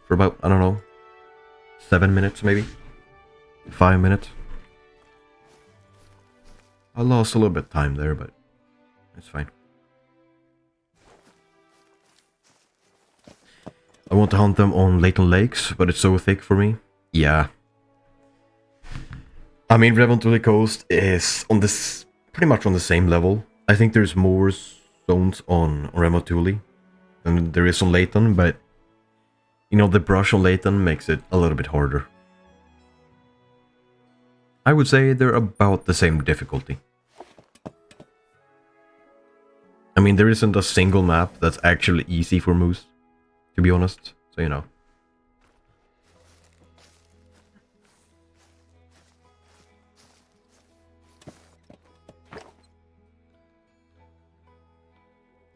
for about, I don't know, 7 minutes maybe. 5 minutes. I lost a little bit of time there, but it's fine. I want to hunt them on Layton Lakes, but it's so thick for me. Yeah. I mean, Revontuli Coast is on this pretty much on the same level. I think there's more zones on Revontuli than there is on Layton, but you know, the brush on Layton makes it a little bit harder. I would say they're about the same difficulty. I mean, there isn't a single map that's actually easy for moose, to be honest, so you know.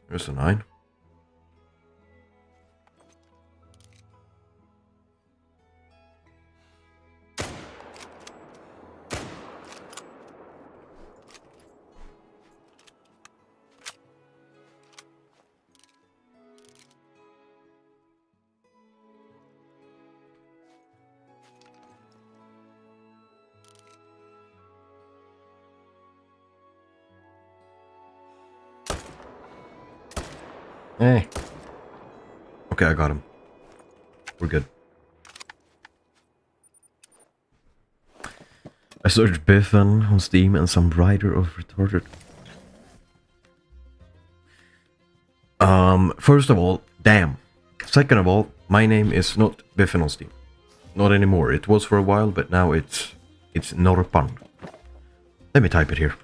There's a 9. Hey. Okay, I got him. We're good. I searched Biffin on Steam and some writer of retarded. First of all, damn. Second of all, my name is not Biffin on Steam. Not anymore. It was for a while, but now it's Norpan. Let me type it here.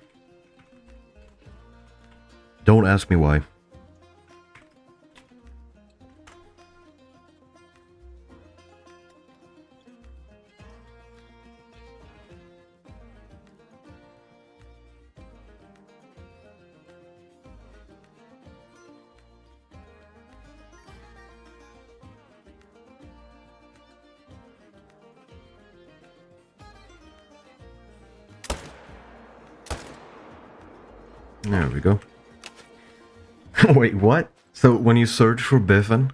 Don't ask me why. There we go. Wait, what? So when you search for Biffin,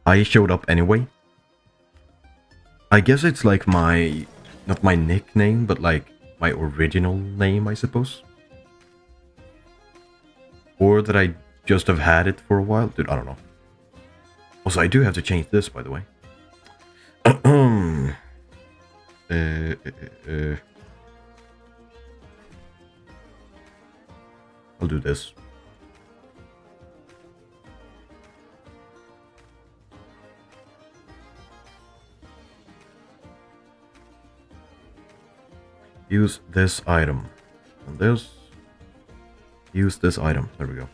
I showed up anyway? I guess it's like my... not my nickname, but like my original name, I suppose? Or that I just have had it for a while? Dude, I don't know. Also, I do have to change this, by the way. I'll do this. Use this item. And this. Use this item. There we go.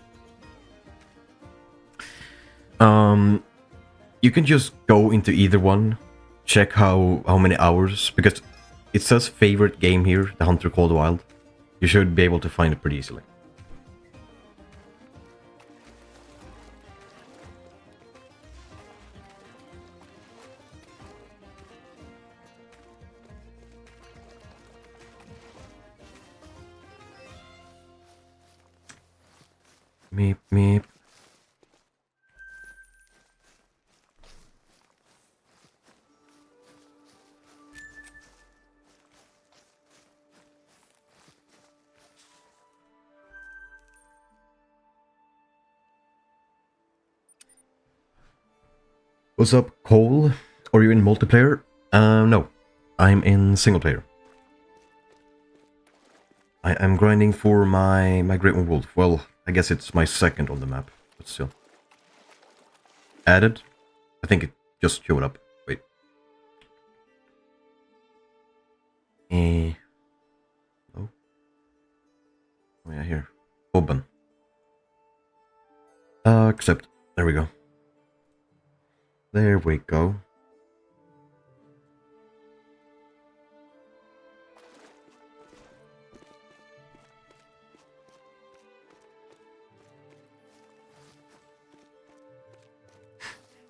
You can just go into either one. Check how many hours. Because it says favorite game here. The Hunter Called Wild. You should be able to find it pretty easily. Meep, meep. What's up, Cole? Are you in multiplayer? No. I'm in single player. I'm grinding for my Great One Wolf. Well, I guess it's my second on the map, but still. Added? I think it just showed up. Wait. Oh. Oh yeah, here. Open. Accept. There we go. There we go.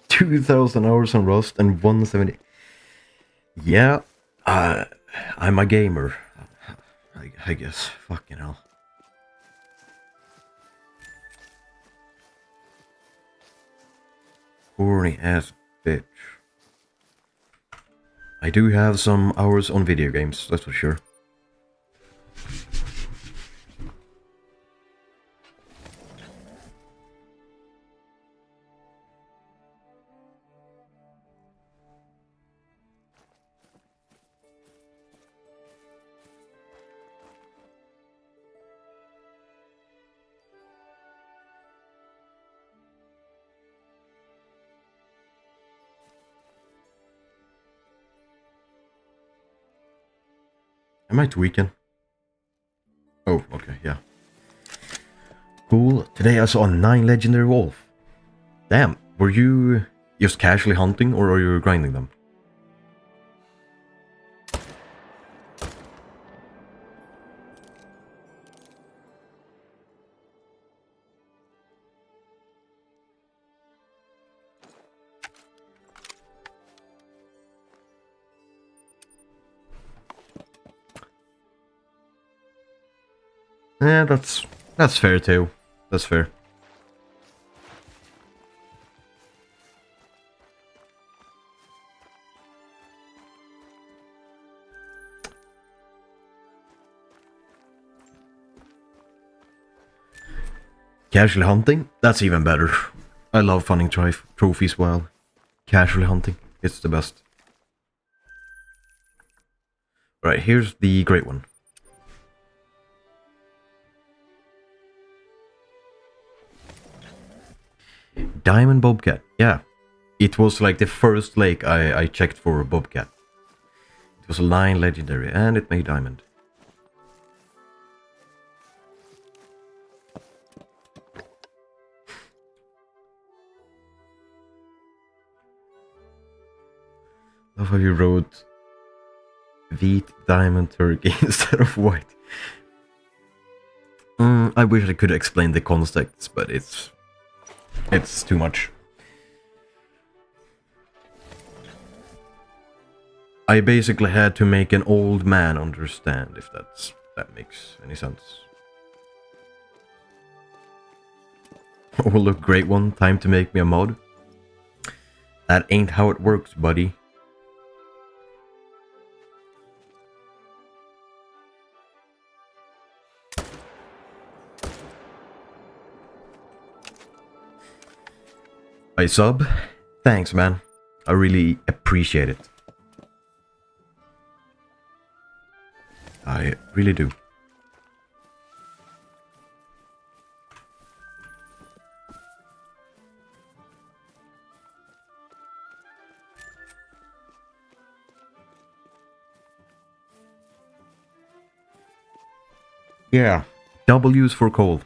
$2,000 hours on Rust and 170. Yeah, I'm a gamer. I guess. Fucking hell. Horny ass bitch. I do have some hours on video games, that's for sure. Am I tweaking? Oh, okay, yeah. Cool. Today I saw 9 legendary wolf. Damn, were you just casually hunting or are you grinding them? Yeah, that's fair too. That's fair. Casually hunting? That's even better. I love finding trophies while casually hunting. It's the best. Right, here's the great one. Diamond Bobcat, yeah. It was like the first lake I checked for a Bobcat. It was a 9 legendary and it made diamond. Love how you wrote wheat diamond turkey instead of white. I wish I could explain the context, but it's too much. I basically had to make an old man understand, if that makes any sense. Oh look, great one. Time to make me a mod. That ain't how it works, buddy. I sub? Thanks, man. I really appreciate it. I really do. Yeah. W's for coal.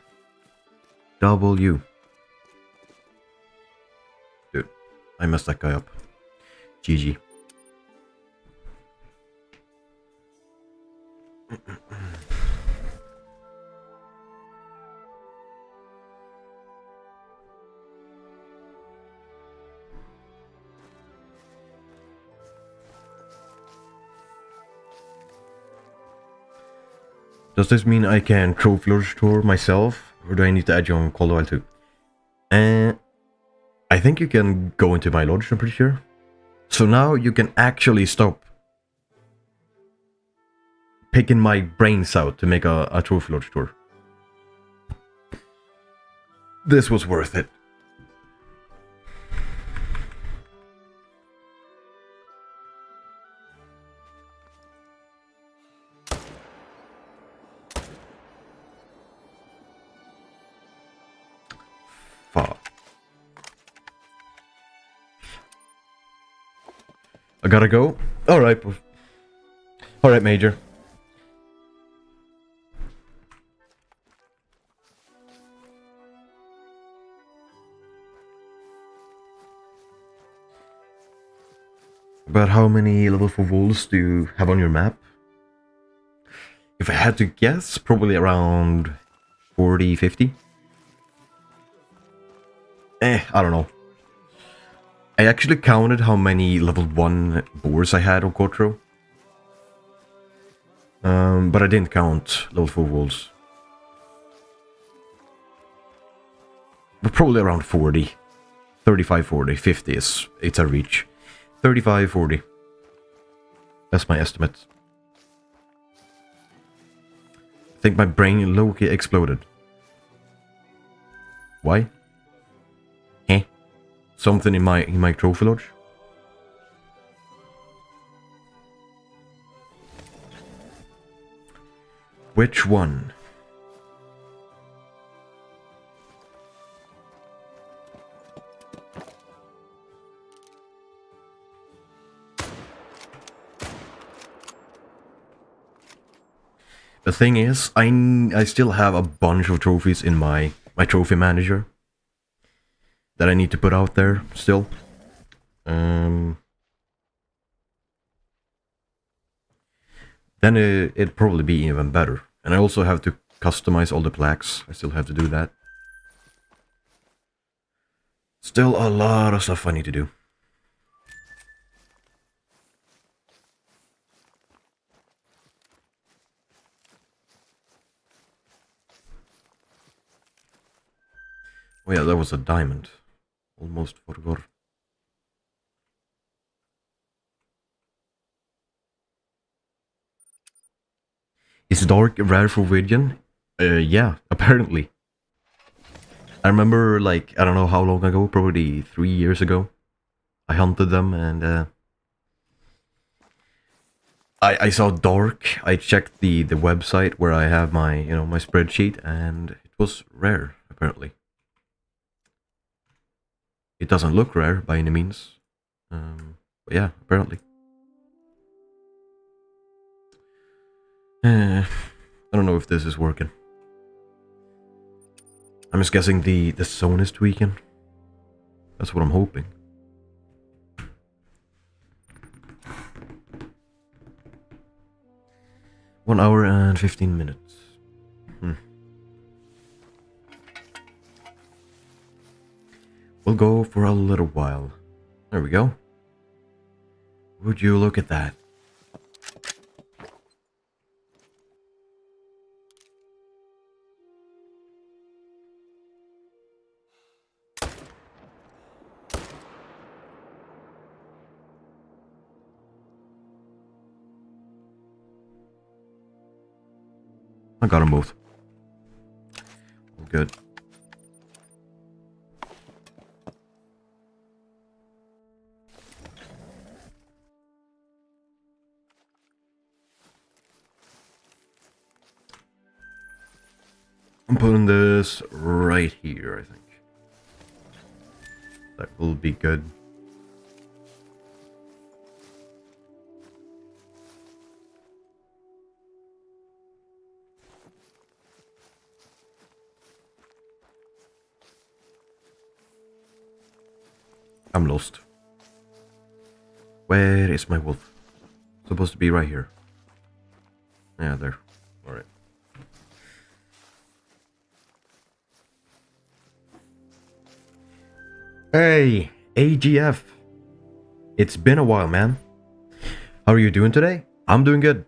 W. Dude, I messed that guy up. GG. Does this mean I can trophy lodge tour myself, or do I need to add you on cotw too? I think you can go into my lodge, I'm pretty sure. So now you can actually stop picking my brains out to make a trophy lodge tour. This was worth it. Fuck. I gotta go. Alright. Alright, Major. About how many level 4 wolves do you have on your map? If I had to guess, probably around 40, 50. I don't know. I actually counted how many level 1 boars I had on cotw. But I didn't count level 4 wolves. But probably around 40. 35, 40, 50 it's a reach. 35, 40. That's my estimate. I think my brain low-key exploded. Why? Heh? Something in my trophy lodge? Which one? The thing is, I still have a bunch of trophies in my trophy manager that I need to put out there still. Then it'd probably be even better. And I also have to customize all the plaques. I still have to do that. Still a lot of stuff I need to do. Oh yeah, that was a diamond. Almost forgot. Is dark rare for Vidian? Yeah, apparently. I remember, like, I don't know how long ago, probably 3 years ago, I hunted them and I saw dark. I checked the website where I have my, you know, my spreadsheet, and it was rare, apparently. It doesn't look rare by any means. But yeah, apparently. I don't know if this is working. I'm just guessing the zone is tweaking. That's what I'm hoping. One hour and 15 minutes. We'll go for a little while. There we go. Would you look at that? I got them both. All good. I'm putting this right here, I think. That will be good. I'm lost. Where is my wolf? Supposed to be right here. Yeah, there. Alright. Hey, AGF. It's been a while, man. How are you doing today? I'm doing good.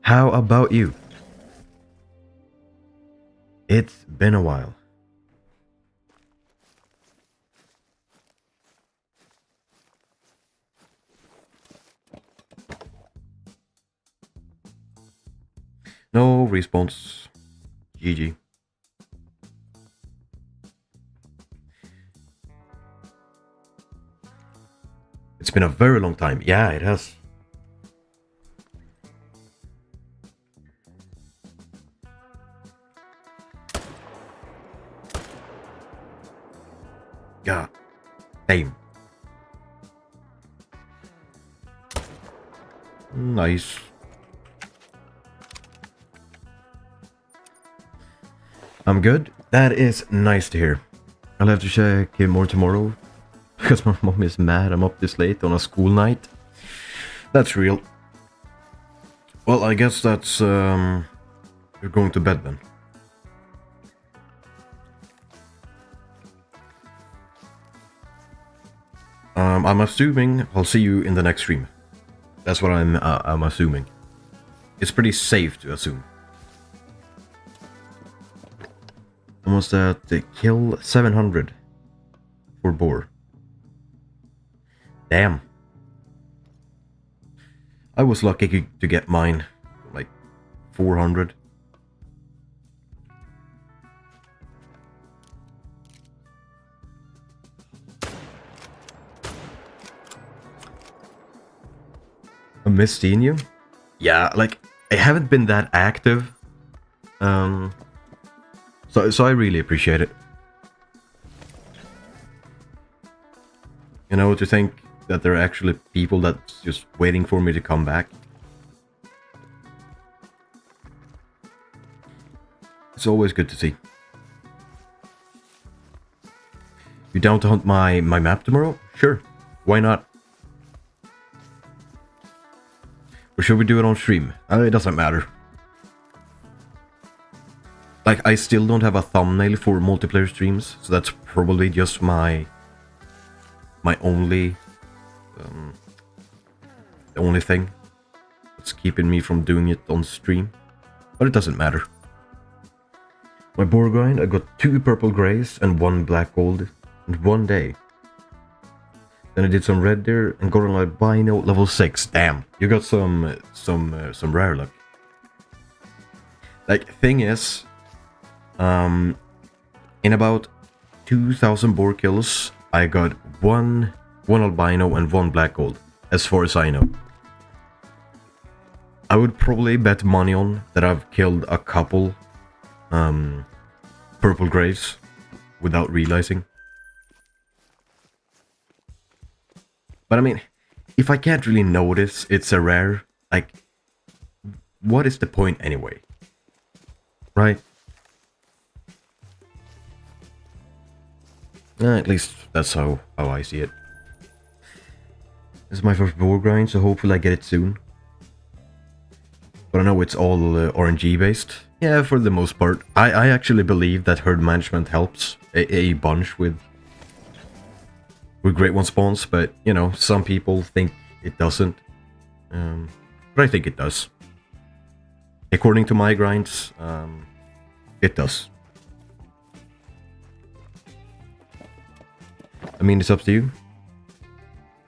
How about you? It's been a while. No response. GG. It's been a very long time. Yeah, it has. God damn. Nice. I'm good. That is nice to hear. I'll have to check more tomorrow because my mom is mad I'm up this late on a school night. That's real. Well, I guess that's you're going to bed then. I'm assuming I'll see you in the next stream. That's what I'm assuming. It's pretty safe to assume. Almost at the kill 700 for boar. Damn. I was lucky to get mine, like 400. I missed seeing you. Yeah, like I haven't been that active, so I really appreciate it. You know, to think that there are actually people that's just waiting for me to come back. It's always good to see. You down to hunt my map tomorrow? Sure, why not? Or should we do it on stream? It doesn't matter. Like, I still don't have a thumbnail for multiplayer streams, so that's probably just my only the only thing that's keeping me from doing it on stream. But it doesn't matter. My boar grind, I got 2 purple grays and 1 black gold in 1 day. Then I did some red deer and got an albino level 6. Damn, you got some rare luck. Like, thing is, in about 2,000 boar kills, I got one albino and 1 black gold, as far as I know. I would probably bet money on that I've killed a couple purple grays without realizing. But I mean, if I can't really notice it's a rare, like, what is the point anyway? Right? At least that's how I see it. This is my first boar grind, so hopefully I get it soon. But I know it's all RNG based. Yeah, for the most part. I actually believe that herd management helps a bunch with great one spawns, but you know, some people think it doesn't. But I think it does. According to my grinds, it does. I mean, it's up to you.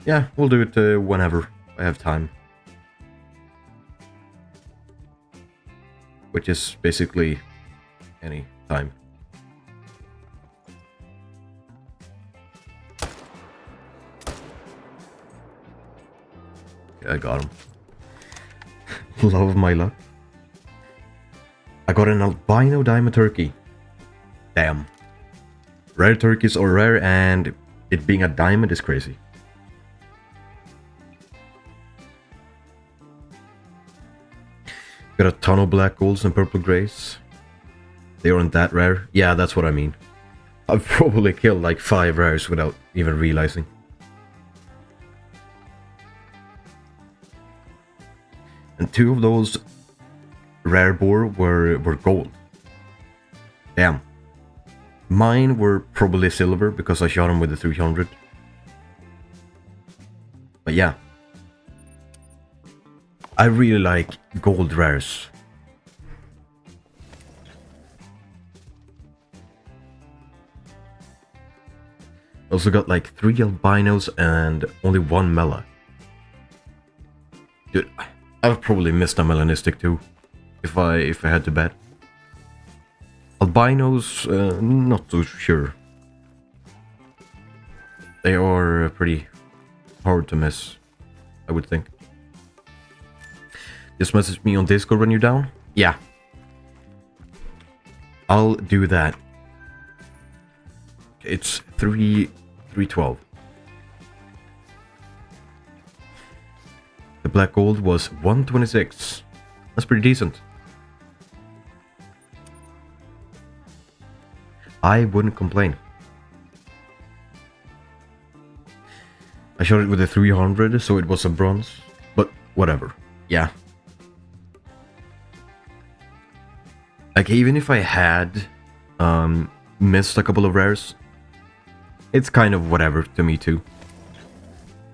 Yeah, we'll do it whenever I have time. Which is basically any time. Okay, I got him. Love my luck. I got an albino diamond turkey. Damn. Rare turkeys are rare, and it being a diamond is crazy. Got a ton of black golds and purple grays. They aren't that rare. Yeah, that's what I mean. I've probably killed like 5 rares without even realizing. And 2 of those rare boar were gold. Damn. Mine were probably silver because I shot them with the 300. But yeah. I really like gold rares. Also got like 3 albinos and only 1 mela. Dude, I've probably missed a melanistic too, if I had to bet. Albinos, not so sure. They are pretty hard to miss, I would think. Just message me on Discord when you're down? Yeah. I'll do that. It's 312. The black gold was 126. That's pretty decent. I wouldn't complain. I shot it with a 300, so it was a bronze. But whatever. Yeah. Like, even if I had missed a couple of rares, it's kind of whatever to me too.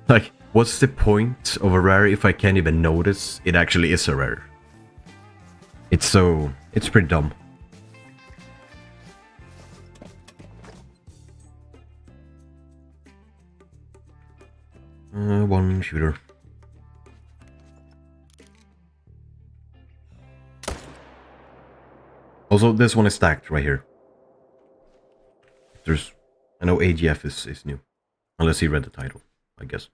Like, what's the point of a rare if I can't even notice it actually is a rare? It's pretty dumb. One shooter. Also, this one is stacked right here. There's... I know AGF is new. Unless he read the title, I guess.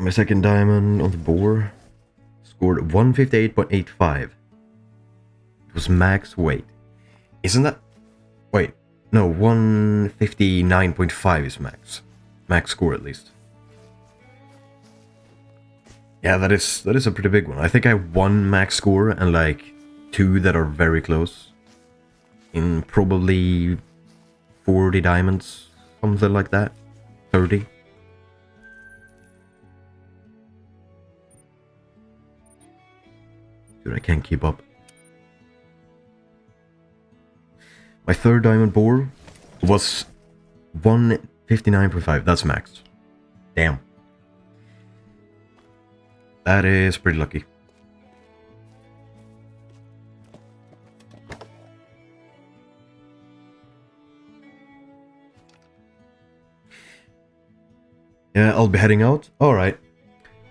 My second diamond on the board scored 158.85. It was max weight. Isn't that... Wait. No, 159.5 is max. Max score, at least. Yeah, that is a pretty big one. I think I have one max score and like 2 that are very close. In probably 40 diamonds, something like that. 30. Dude, I can't keep up. My third diamond bore was 159.5. That's max. Damn. That is pretty lucky. Yeah, I'll be heading out. Alright.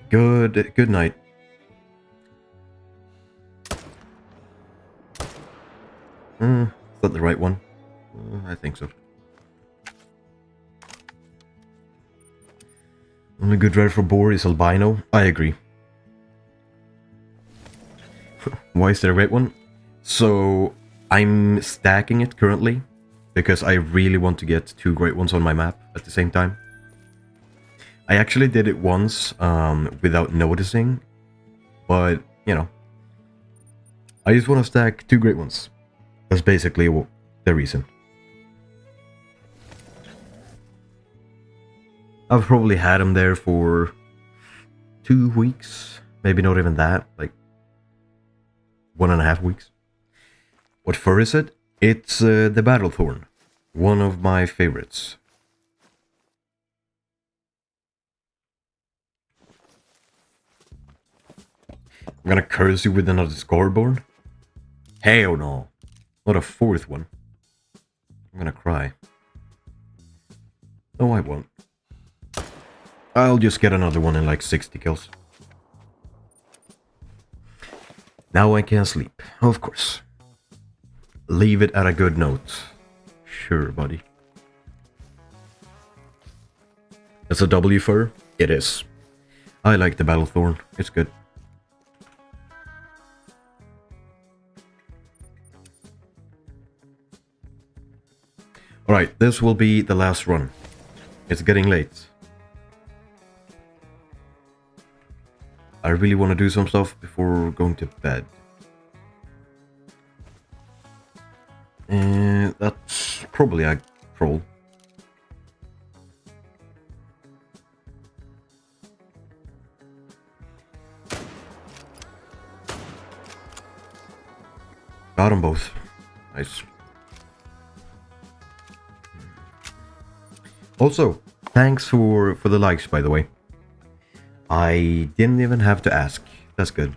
Good night. Is that the right one? I think so. Only good red for boar is albino. I agree. Why is there a great one? So, I'm stacking it currently because I really want to get 2 great ones on my map at the same time. I actually did it once without noticing, but, you know, I just want to stack 2 great ones. That's basically the reason. I've probably had them there for 2 weeks, maybe not even that, like 1.5 weeks. What fur is it? It's the Battlethorn, one of my favorites. I'm gonna curse you with another scoreboard? Hell no. Not a 4th one. I'm gonna cry. No, I won't. I'll just get another one in like 60 kills. Now I can sleep, of course. Leave it at a good note. Sure, buddy. That's a W fur? It is. I like the Battlethorn. It's good. Alright, this will be the last run. It's getting late. I really want to do some stuff before going to bed. And that's probably a troll. Got them both. Nice. Also, thanks for the likes, by the way. I didn't even have to ask. That's good.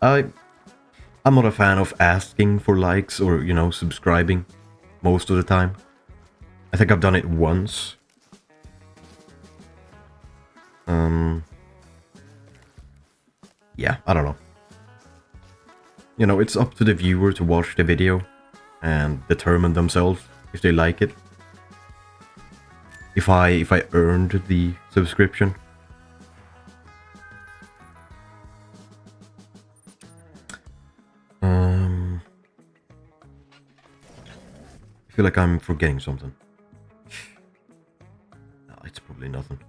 I'm not a fan of asking for likes or, you know, subscribing most of the time. I think I've done it once. Yeah, I don't know. You know, it's up to the viewer to watch the video and determine themselves if they like it. If I earned the subscription. I feel like I'm forgetting something. No, it's probably nothing.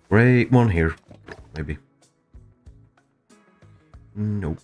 Great one here, maybe. Nope.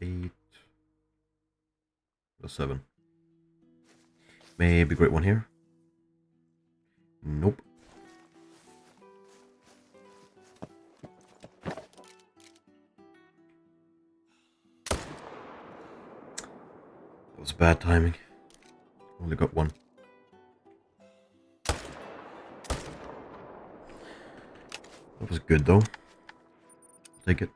8 plus 7. Maybe great one here. Nope. That was bad timing. Only got one. That was good though. Take it.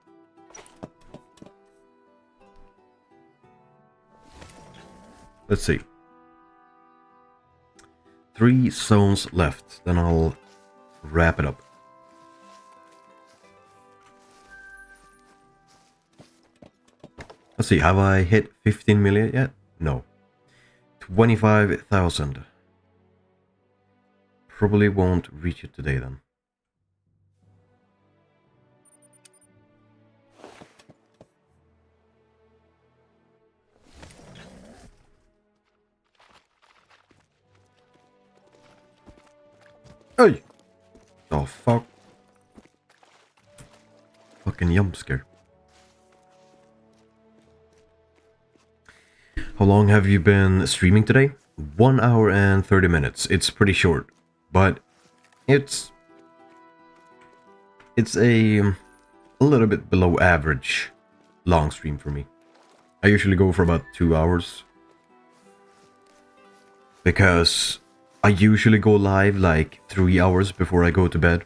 Let's see. 3 zones left, then I'll wrap it up. Let's see, have I hit 15 million yet? No. 25,000. Probably won't reach it today then. Hey! Oh fuck. Fucking jump scare. How long have you been streaming today? 1 hour and 30 minutes. It's pretty short, but it's a little bit below average long stream for me. I usually go for about 2 hours because I usually go live like 3 hours before I go to bed.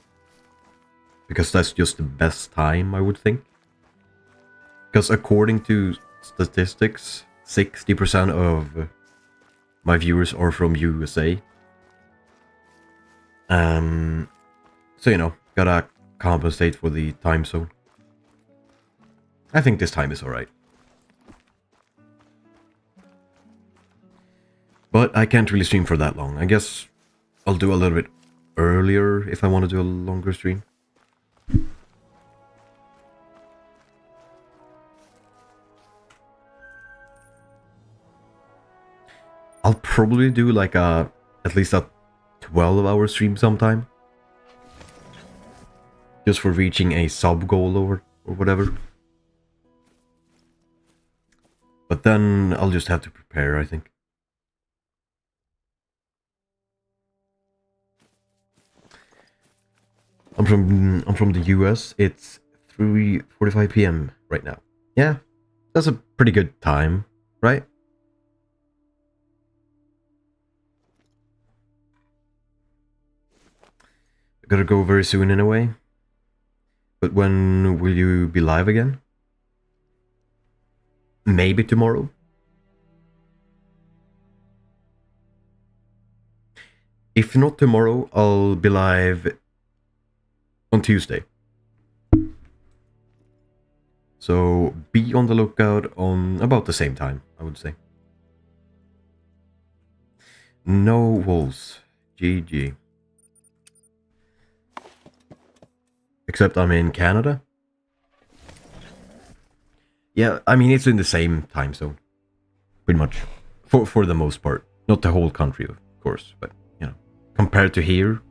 Because that's just the best time, I would think. Because according to statistics, 60% of my viewers are from USA. So, you know, gotta compensate for the time zone. I think this time is alright. But I can't really stream for that long. I guess I'll do a little bit earlier if I want to do a longer stream. I'll probably do like at least a 12-hour stream sometime. Just for reaching a sub goal or whatever. But then I'll just have to prepare, I think. I'm from the US. It's 3:45 p.m. right now. Yeah, that's a pretty good time, right? I gotta go very soon in a way. But when will you be live again? Maybe tomorrow? If not tomorrow, I'll be live on Tuesday. So be on the lookout on about the same time, I would say. No wolves. GG. Except I'm in Canada. Yeah, I mean, it's in the same time zone. Pretty much. For the most part. Not the whole country, of course, but, you know, compared to here,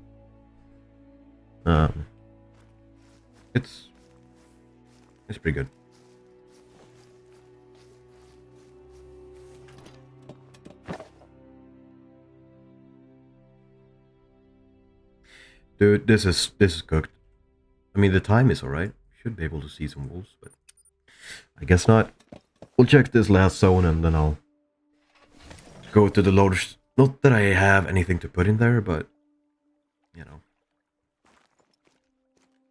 it's pretty good. Dude, this is cooked. I mean, the time is alright. Should be able to see some wolves, but I guess not. We'll check this last zone and then I'll go to the lodge. Not that I have anything to put in there, but, you know,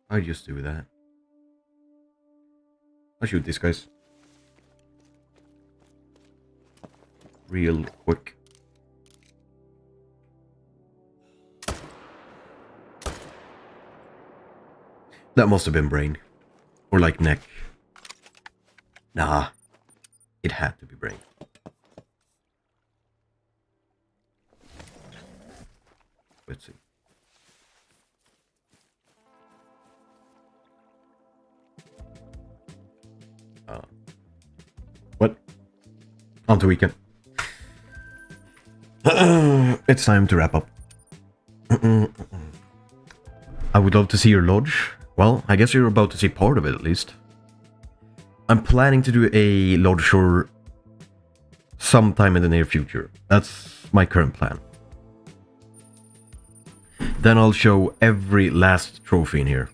I just do that. I'll shoot these guys. Real quick. That must have been brain. Or like neck. Nah. It had to be brain. Let's see. What? On to weekend. It's time to wrap up. I would love to see your lodge. Well, I guess you're about to see part of it at least. I'm planning to do a lodge tour sometime in the near future. That's my current plan. Then I'll show every last trophy in here.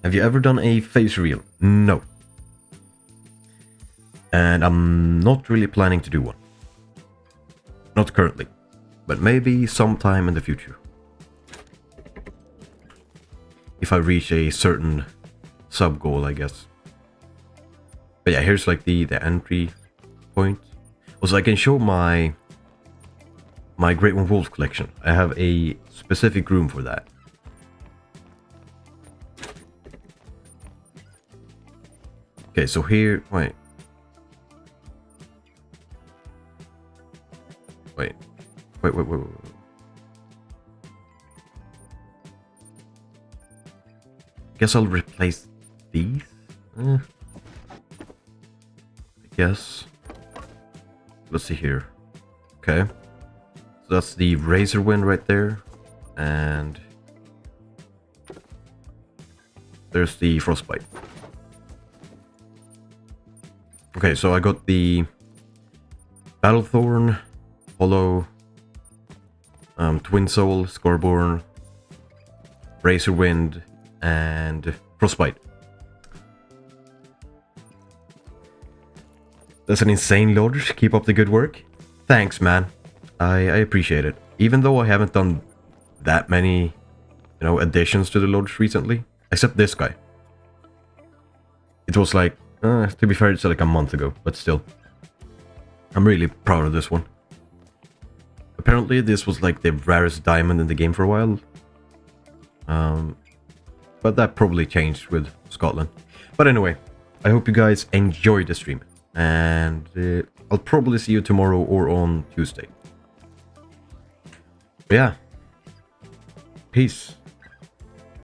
Have you ever done a face reveal? No. And I'm not really planning to do one. Not currently, but maybe sometime in the future. If I reach a certain sub goal, I guess. But yeah, here's like the entry point. Also, I can show my Great One Wolf collection. I have a specific room for that. Okay, so here, wait. Guess I'll replace these. I guess. Let's see here. Okay. So that's the Razor Wind right there. And there's the Frostbite. Okay, so I got the Battlethorn, Hollow, Twin Soul, Scorborn, Razor Wind, and Frostbite. That's an insane lodge. Keep up the good work. Thanks, man. I appreciate it. Even though I haven't done that many, additions to the lodge recently, except this guy. It was like, to be fair, it's like a month ago, but still. I'm really proud of this one. Apparently, this was like the rarest diamond in the game for a while. But that probably changed with Scotland. But anyway, I hope you guys enjoyed the stream. And I'll probably see you tomorrow or on Tuesday. But yeah. Peace.